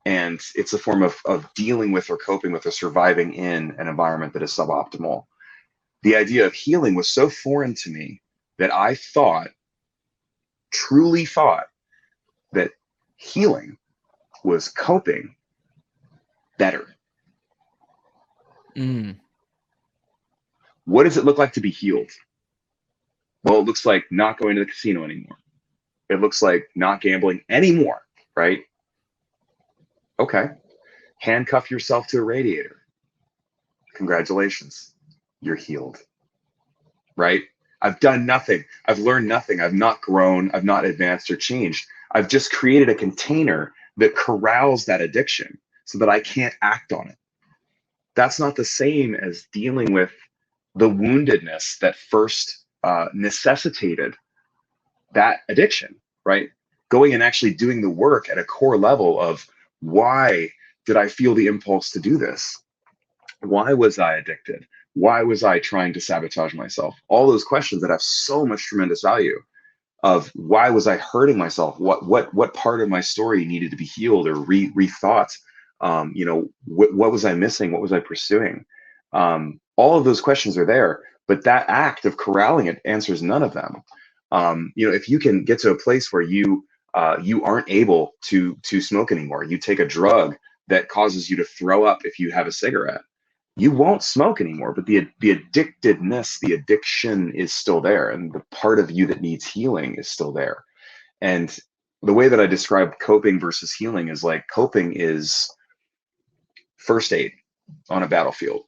And it's a form of dealing with or coping with or surviving in an environment that is suboptimal. The idea of healing was so foreign to me that I truly thought that healing was coping better. What does it look like to be healed? Well, it looks like not going to the casino anymore. It looks like not gambling anymore, right? Okay. Handcuff yourself to a radiator. Congratulations. You're healed, right? I've done nothing. I've learned nothing. I've not grown. I've not advanced or changed. I've just created a container that corrals that addiction so that I can't act on it. That's not the same as dealing with the woundedness that first necessitated that addiction, right? Going and actually doing the work at a core level of, why did I feel the impulse to do this? Why was I addicted? Why was I trying to sabotage myself? All those questions that have so much tremendous value of why was I hurting myself? What part of my story needed to be healed or rethought? What was I missing? What was I pursuing? All of those questions are there, but that act of corralling it answers none of them. If you can get to a place where you aren't able to smoke anymore, you take a drug that causes you to throw up if you have a cigarette, you won't smoke anymore, but the addictedness, the addiction is still there, and the part of you that needs healing is still there. And the way that I describe coping versus healing is like, coping is first aid on a battlefield.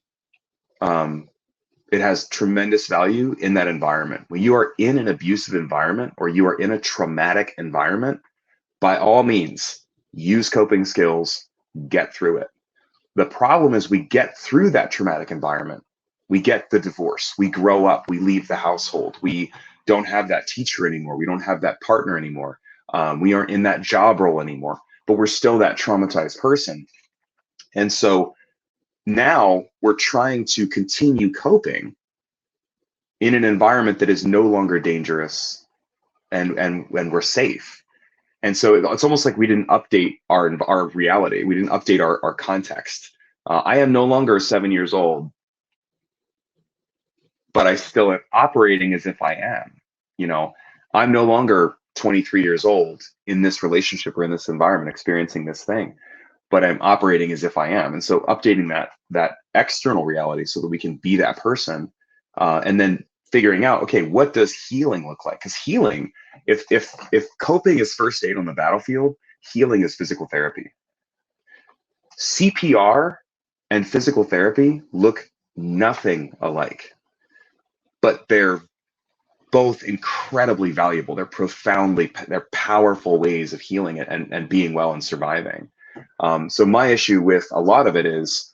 It has tremendous value in that environment. When you are in an abusive environment or you are in a traumatic environment, by all means, use coping skills, get through it. The problem is we get through that traumatic environment. We get the divorce, we grow up, we leave the household, we don't have that teacher anymore, we don't have that partner anymore, we aren't in that job role anymore, but we're still that traumatized person. And so now we're trying to continue coping in an environment that is no longer dangerous and we're safe. And so it's almost like we didn't update our reality. We didn't update our context. I am no longer 7 years old, but I still am operating as if I am. You know, I'm no longer 23 years old in this relationship or in this environment experiencing this thing, but I'm operating as if I am. And so updating that external reality so that we can be that person, and then figuring out, okay, what does healing look like? Because healing, if coping is first aid on the battlefield, healing is physical therapy. CPR and physical therapy look nothing alike, but they're both incredibly valuable. They're powerful ways of healing it and being well and surviving. So my issue with a lot of it is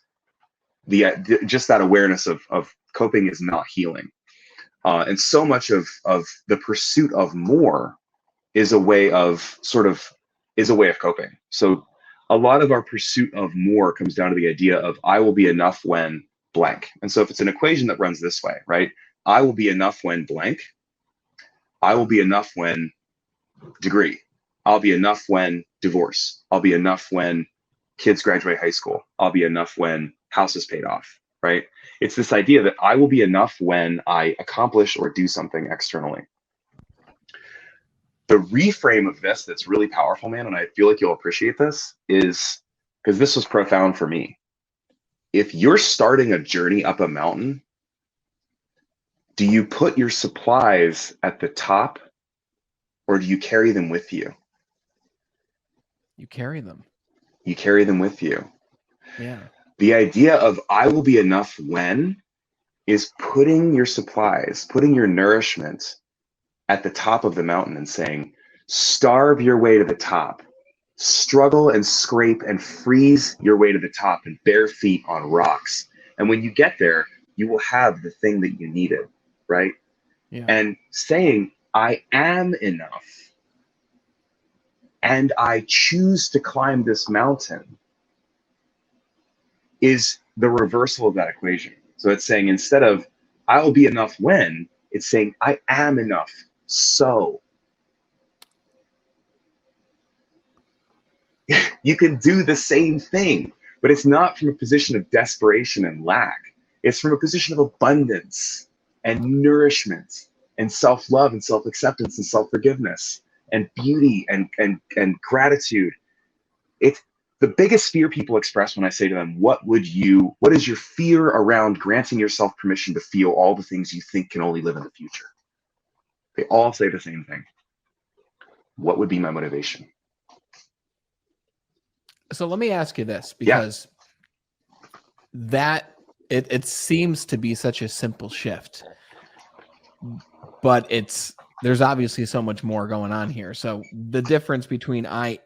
just that awareness of coping is not healing. And so much of the pursuit of more is a way of coping. So a lot of our pursuit of more comes down to the idea of I will be enough when blank. And so if it's an equation that runs this way, right? I will be enough when blank. I will be enough when degree. I'll be enough when divorce. I'll be enough when kids graduate high school. I'll be enough when house is paid off, right? It's this idea that I will be enough when I accomplish or do something externally. The reframe of this that's really powerful, man, and I feel like you'll appreciate this, is because this was profound for me. If you're starting a journey up a mountain, do you put your supplies at the top or do you carry them with you? You carry them. You carry them with you. Yeah. The idea of I will be enough when is putting your supplies, putting your nourishment at the top of the mountain and saying, starve your way to the top, struggle and scrape and freeze your way to the top and bare feet on rocks. And when you get there, you will have the thing that you needed, right? Yeah. And saying, I am enough and I choose to climb this mountain is the reversal of that equation. So it's saying, instead of I will be enough when, it's saying I am enough. So you can do the same thing, but it's not from a position of desperation and lack. It's from a position of abundance and nourishment and self-love and self-acceptance and self-forgiveness and beauty and gratitude. It's the biggest fear people express when I say to them, what is your fear around granting yourself permission to feel all the things you think can only live in the future? They all say the same thing. What would be my motivation? So let me ask you this, because it seems to be such a simple shift, but there's obviously so much more going on here. So the difference between I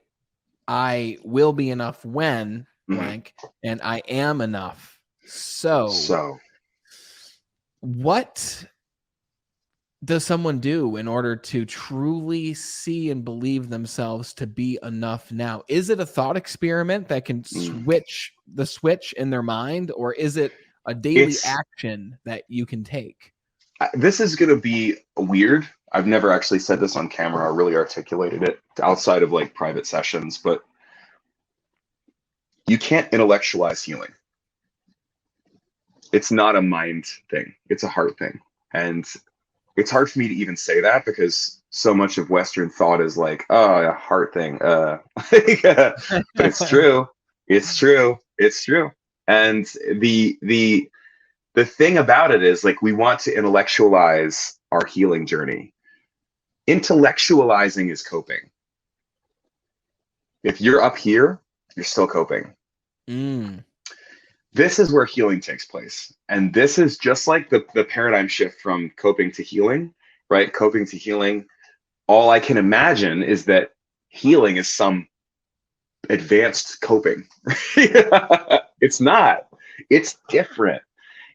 will be enough when blank and I am enough. So what does someone do in order to truly see and believe themselves to be enough now? Is it a thought experiment that can switch the switch in their mind, or is it a daily action that you can take? This is going to be weird. I've never actually said this on camera or really articulated it outside of like private sessions, but you can't intellectualize healing. It's not a mind thing. It's a heart thing. And it's hard for me to even say that because so much of Western thought is like, oh, a heart thing. But it's true. It's true. It's true. And the thing about it is, like, we want to intellectualize our healing journey. Intellectualizing is coping. If you're up here, you're still coping. This is where healing takes place. And this is just like the paradigm shift from coping to healing, right? Coping to healing. All I can imagine is that healing is some advanced coping. It's not. It's different.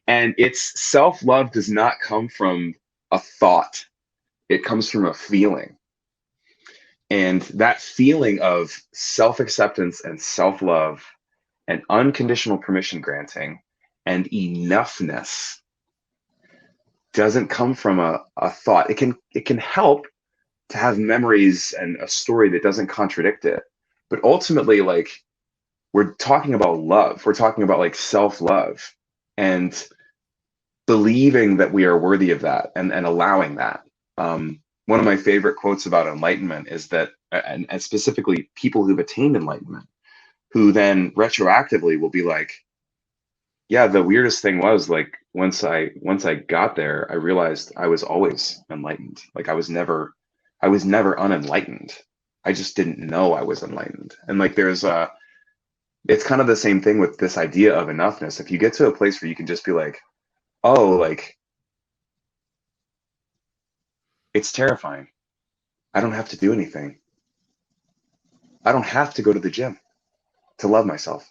And it's self-love does not come from a thought. It comes from a feeling. And that feeling of self-acceptance and self-love and unconditional permission granting and enoughness doesn't come from a thought. It can help to have memories and a story that doesn't contradict it. But ultimately, like, we're talking about love. We're talking about like self-love and believing that we are worthy of that and allowing that. One of my favorite quotes about enlightenment is that, and specifically people who've attained enlightenment, who then retroactively will be like, yeah, the weirdest thing was, like, once I got there, I realized I was always enlightened. Like, I was never unenlightened. I just didn't know I was enlightened. And like, it's kind of the same thing with this idea of enoughness. If you get to a place where you can just be like, oh, like, it's terrifying. I don't have to do anything. I don't have to go to the gym to love myself.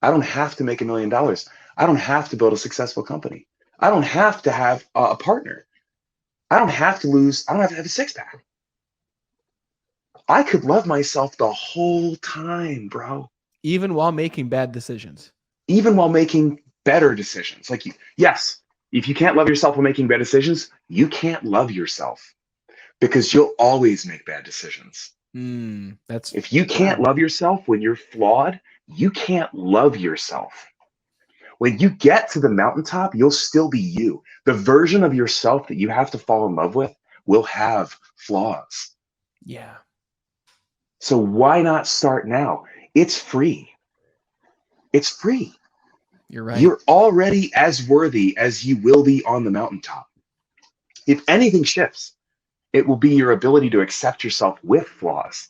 I don't have to make $1 million. I don't have to build a successful company. I don't have to have a partner. I don't have to have a six-pack. I could love myself the whole time, bro. Even while making bad decisions. Even while making better decisions. Like, yes, if you can't love yourself while making bad decisions, you can't love yourself, because you'll always make bad decisions. If you can't love yourself when you're flawed, you can't love yourself. When you get to the mountaintop, you'll still be you. The version of yourself that you have to fall in love with will have flaws. Yeah. So why not start now? It's free. It's free. You're right. You're already as worthy as you will be on the mountaintop. If anything shifts, it will be your ability to accept yourself with flaws.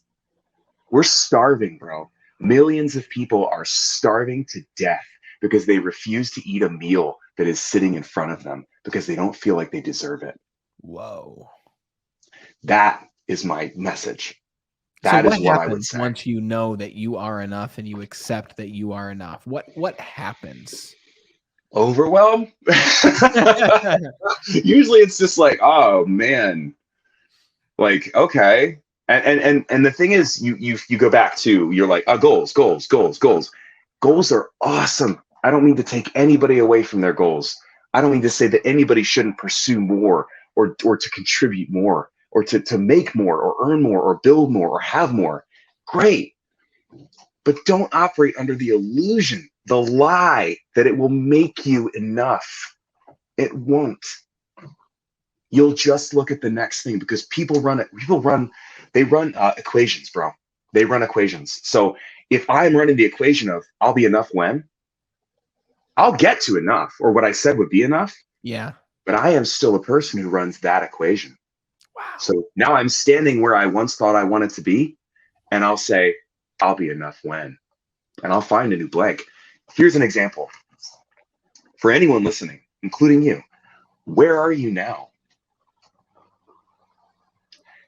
We're starving, bro. Millions of people are starving to death because they refuse to eat a meal that is sitting in front of them because they don't feel like they deserve it. Whoa. That is my message. That is what I would say. Once you know that you are enough and you accept that you are enough, what happens? Overwhelm? Usually it's just like, oh man, like, okay. And the thing is, you go back to, you're like, goals. Goals are awesome. I don't mean to take anybody away from their goals. I don't mean to say that anybody shouldn't pursue more or to contribute more or to make more or earn more or build more or have more. Great. But don't operate under the illusion, the lie that it will make you enough. It won't. You'll just look at the next thing, because people run equations, bro. They run equations. So if I'm running the equation of I'll be enough when, I'll get to enough, or what I said would be enough. Yeah. But I am still a person who runs that equation. Wow. So now I'm standing where I once thought I wanted to be, and I'll say, I'll be enough when, and I'll find a new blank. Here's an example. For anyone listening, including you, where are you now?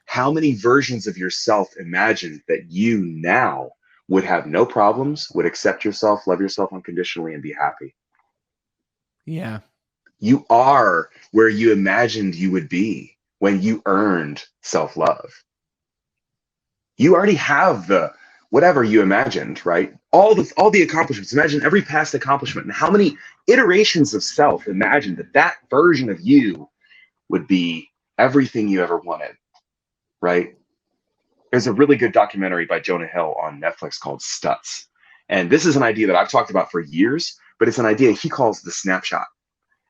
How many versions of yourself imagine that you now would have no problems, would accept yourself, love yourself unconditionally, and be happy? Yeah. You are where you imagined you would be when you earned self-love. You already have the whatever you imagined, right? All the accomplishments. Imagine every past accomplishment, and how many iterations of self imagined that version of you would be everything you ever wanted, right? There's a really good documentary by Jonah Hill on Netflix called Stutz. And this is an idea that I've talked about for years, but it's an idea he calls the snapshot.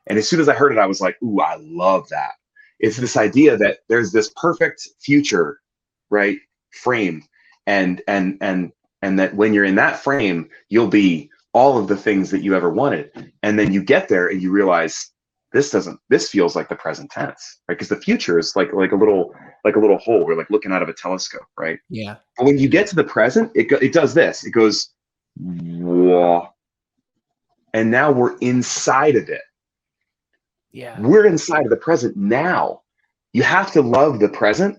And as soon as I heard it, I was like, ooh, I love that. It's this idea that there's this perfect future, right, framed, and that when you're in that frame, you'll be all of the things that you ever wanted. And then you get there and you realize this feels like the present tense, right? Because the future is like a little hole. We're like looking out of a telescope, right? Yeah. But when you get to the present, it does this. It goes, whoa. And now we're inside of it. Yeah. We're inside of the present now. You have to love the present.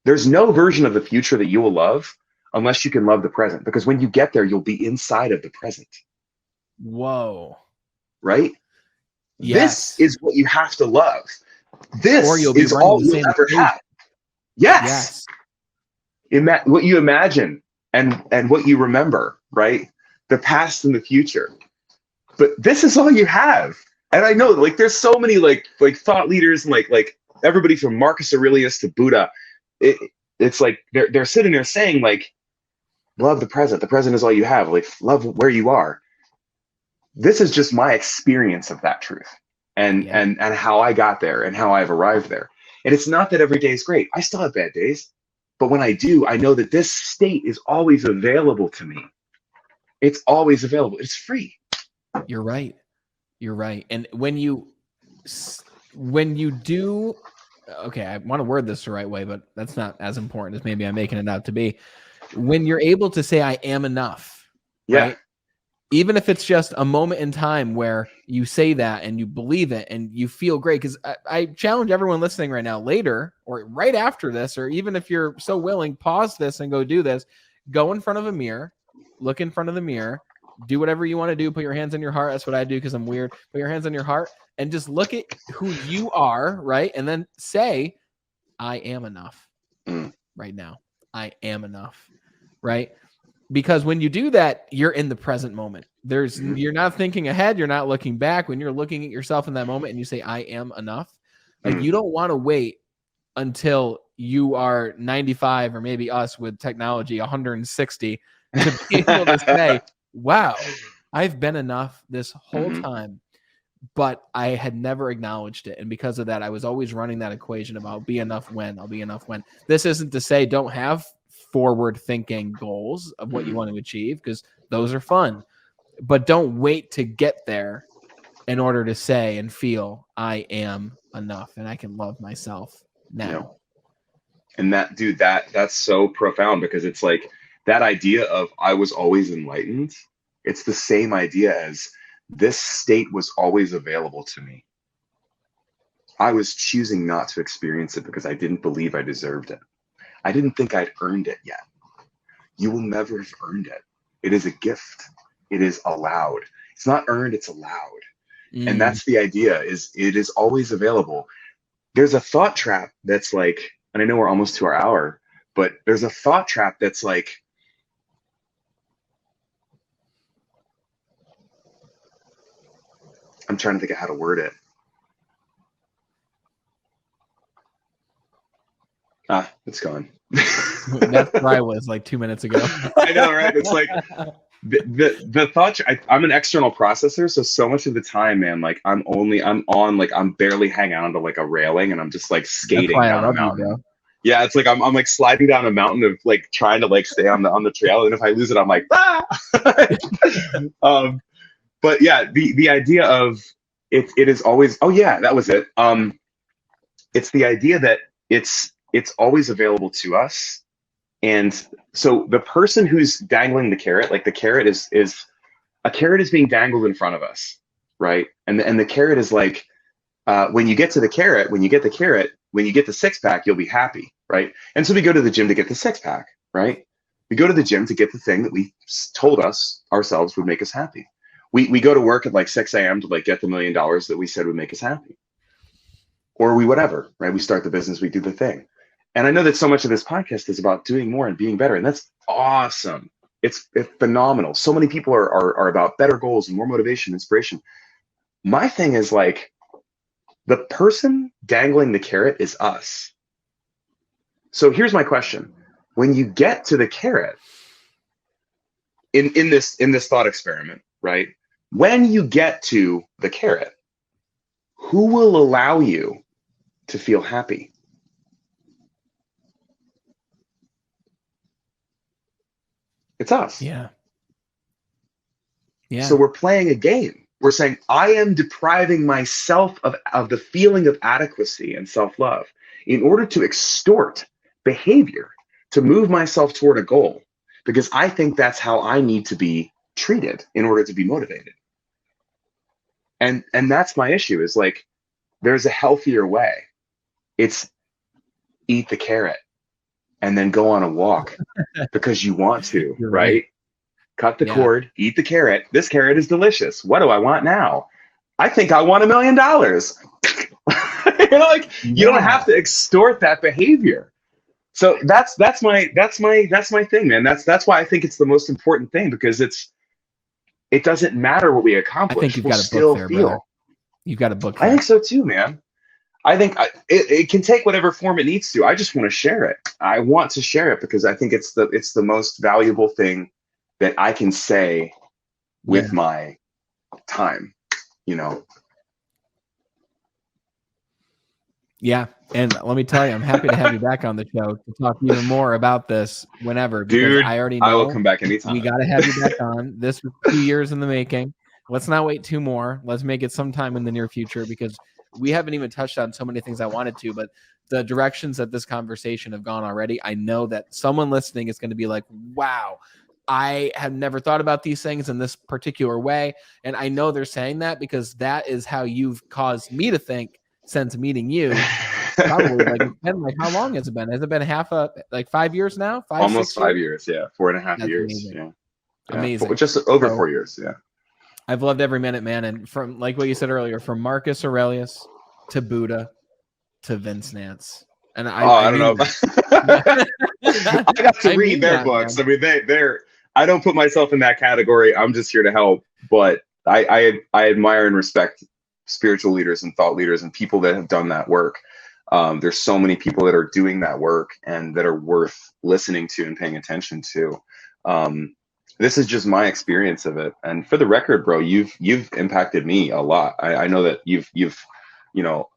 There's no version of the future that you will love unless you can love the present, because when you get there, you'll be inside of the present. Whoa. Right? Yes. This is what you have to love. This Or you'll be is running all the you'll same ever equation. have. Yes. What you imagine and what you remember, right? The past and the future. But this is all you have. And I know, like, there's so many like thought leaders, and like everybody from Marcus Aurelius to Buddha. It's like they're sitting there saying, like, love the present. The present is all you have. Like, love where you are. This is just my experience of that truth, and how I got there and how I've arrived there. And it's not that every day is great. I still have bad days, but when I do, I know that this state is always available to me. It's always available. It's free. You're right. You're right. And when you do, okay, I want to word this the right way, but that's not as important as maybe I'm making it out to be. When you're able to say, I am enough, right? Even if it's just a moment in time where you say that and you believe it and you feel great. Because I challenge everyone listening right now, later or right after this, or even if you're so willing, pause this and go do this. Go in front of a mirror, look in front of the mirror, do whatever you want to do. Put your hands on your heart. That's what I do because I'm weird. Put your hands on your heart and just look at who you are, right? And then say, I am enough right now. I am enough, right? Because when you do that, you're in the present moment. You're not thinking ahead. You're not looking back. When you're looking at yourself in that moment and you say, I am enough, like you don't want to wait until you are 95 or maybe us with technology 160 to be able to say, wow, I've been enough this whole time, but I had never acknowledged it. And because of that, I was always running that equation of I'll be enough when. This isn't to say don't have forward thinking goals of what you want to achieve, because those are fun, but don't wait to get there in order to say and feel I am enough and I can love myself now. And that's so profound, because it's like that idea of I was always enlightened. It's the same idea as this state was always available to me. I was choosing not to experience it because I didn't believe I deserved it. I didn't think I'd earned it yet. You will never have earned it. It is a gift. It is allowed. It's not earned, it's allowed. And that's the idea, is it is always available. There's a thought trap that's like, and I know we're almost to our hour, but there's a thought trap that's like, I'm trying to think of how to word it. It's gone. That's where I was like 2 minutes ago. I know, right? It's like the thought. I'm an external processor, so much of the time, man, like I'm barely hanging on to like a railing, and I'm just like skating down a mountain. Bro. Yeah, it's like I'm like sliding down a mountain of like trying to like stay on the trail, and if I lose it, I'm like but yeah, the idea of it is always, oh yeah, that was it. It's the idea that it's always available to us. And so the person who's dangling the carrot, like the carrot is a carrot is being dangled in front of us, right? And the carrot is like, when you get to the carrot, when you get the six pack, you'll be happy, right? And so we go to the gym to get the six pack, right? We go to the gym to get the thing that we told ourselves would make us happy. We go to work at like 6 a.m. to like get the $1 million that we said would make us happy. Or whatever, right? We start the business, we do the thing. And I know that so much of this podcast is about doing more and being better. And that's awesome. It's phenomenal. So many people are about better goals and more motivation, inspiration. My thing is like, the person dangling the carrot is us. So here's my question. When you get to the carrot in this thought experiment, right? When you get to the carrot, who will allow you to feel happy? It's us. Yeah. Yeah. So we're playing a game. We're saying, I am depriving myself of the feeling of adequacy and self-love in order to extort behavior, to move myself toward a goal, because I think that's how I need to be treated in order to be motivated. And that's my issue, is like, there's a healthier way. It's eat the carrot and then go on a walk because you want to, You're right? Cut the cord, eat the carrot. This carrot is delicious. What do I want now? I think I want $1 million. You're like, you don't have to extort that behavior. So that's my thing, man. That's why I think it's the most important thing, because it doesn't matter what we accomplish. I think you've we'll got a book there, brother. You've got a book there. I think so too, man. I think it can take whatever form it needs to. I just want to share it. I want to share it because I think it's the most valuable thing that I can say with my time, you know? Yeah. And let me tell you, I'm happy to have you back on the show to talk even more about this whenever. Dude, I already know I will come back anytime. We got to have you back on. This was 2 years in the making. Let's not wait 2 more. Let's make it sometime in the near future, because we haven't even touched on so many things I wanted to, but the directions that this conversation have gone already, I know that someone listening is going to be like, wow, I have never thought about these things in this particular way. And I know they're saying that because that is how you've caused me to think since meeting you. Probably like, it's been like, how long has it been? Has it been 5 years now? Almost 5 years. Yeah. 4.5 years. Amazing. Yeah. Amazing. Just over 4 years. Yeah. I've loved every minute, man. And from, like what you said earlier, from Marcus Aurelius to Buddha to Vince Nance. And I don't know. I got to read their books. Man. I mean, I don't put myself in that category. I'm just here to help. But I admire and respect spiritual leaders and thought leaders and people that have done that work. There's so many people that are doing that work and that are worth listening to and paying attention to. This is just my experience of it. And for the record, bro, you've impacted me a lot. I know that you've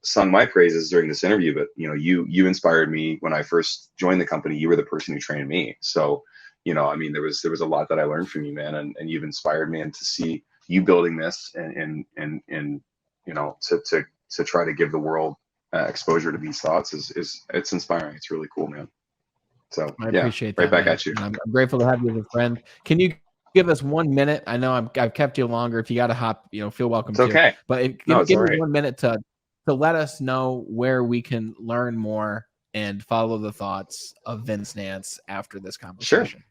sung my praises during this interview, but you inspired me when I first joined the company. You were the person who trained me. So, I mean, there was a lot that I learned from you, man, and you've inspired me, and to see you building this and to try to give the world exposure to these thoughts it's inspiring. It's really cool, man. So I appreciate that. Right back man. at you. I'm grateful to have you as a friend. Can you give us 1 minute? I know I've kept you longer. If you got to hop, feel welcome. It's okay. To. But give me 1 minute to let us know where we can learn more and follow the thoughts of Vince Nance after this conversation. Sure.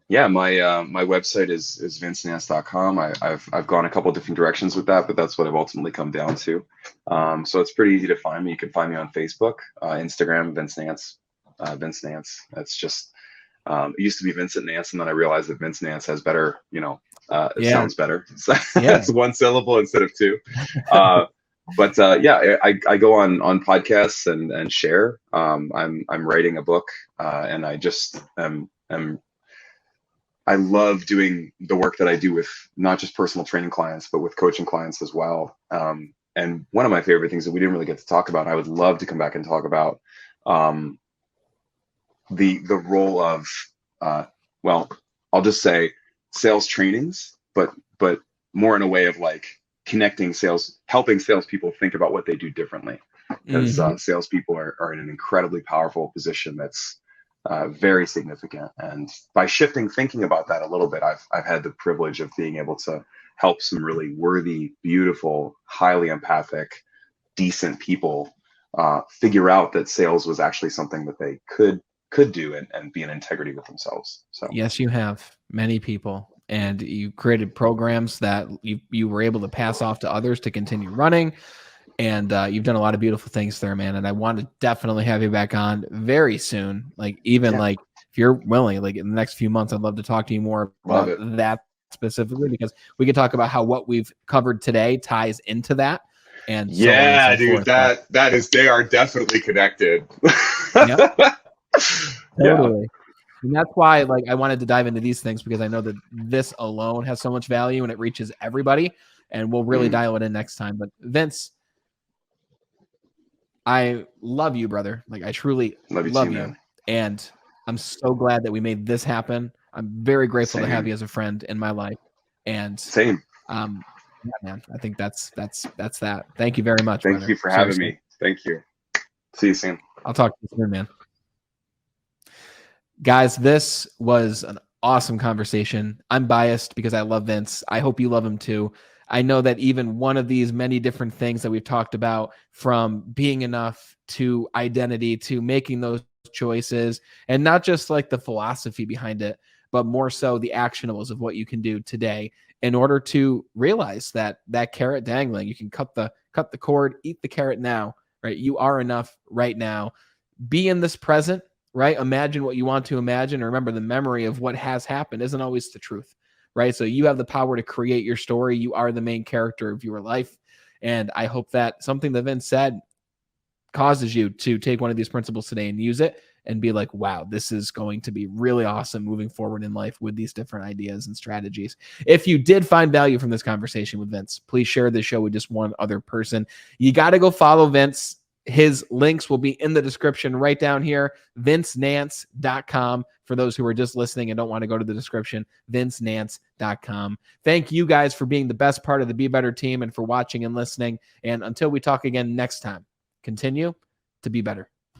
Yeah, my website is vincenance.com. I've gone a couple of different directions with that, but that's what I've ultimately come down to. So it's pretty easy to find me. You can find me on Facebook, Instagram, Vince Nance. Vince Nance. That's just it used to be Vincent Nance, and then I realized that Vince Nance has better, it sounds better. So it's 1 syllable instead of 2. But I go on podcasts and share. I'm writing a book, and I just I love doing the work that I do with not just personal training clients, but with coaching clients as well. And one of my favorite things that we didn't really get to talk about, I would love to come back and talk about the role of I'll just say sales trainings, but more in a way of like connecting helping salespeople think about what they do differently, because salespeople are in an incredibly powerful position that's very significant. And by shifting thinking about that a little bit, I've had the privilege of being able to help some really worthy, beautiful, highly empathic, decent people figure out that sales was actually something that they could do and be in integrity with themselves. So yes, you have many people, and you created programs that you were able to pass off to others to continue running. And you've done a lot of beautiful things there, man. And I want to definitely have you back on very soon. Like if you're willing, like in the next few months, I'd love to talk to you more about that specifically, because we could talk about how what we've covered today ties into that. And dude, they are definitely connected. Yep. Totally. And that's why I wanted to dive into these things, because I know that this alone has so much value and it reaches everybody, and we'll really dial it in next time. But Vince, I love you, brother. I truly love you. Man. And I'm so glad that we made this happen. I'm very grateful to have you as a friend in my life. And Same. yeah, man, I think that's that. Thank you very much. Thank brother. you for having me. Thank you. See you soon. I'll talk to you soon, man. Guys, this was an awesome conversation. I'm biased because I love Vince. I hope you love him too. I know that even one of these many different things that we've talked about, from being enough to identity to making those choices, and not just like the philosophy behind it, but more so the actionables of what you can do today in order to realize that carrot dangling, you can cut the cord, eat the carrot now, right? You are enough right now. Be in this present, right? Imagine what you want to imagine. Remember, the memory of what has happened isn't always the truth, right? So you have the power to create your story. You are the main character of your life. And I hope that something that Vince said causes you to take one of these principles today and use it and be like, wow, this is going to be really awesome moving forward in life with these different ideas and strategies. If you did find value from this conversation with Vince, please share the show with just one other person. You got to go follow Vince. His links will be in the description right down here, vincenance.com. For those who are just listening and don't want to go to the description, vincenance.com. Thank you guys for being the best part of the Be Better team and for watching and listening. And until we talk again next time, continue to be better.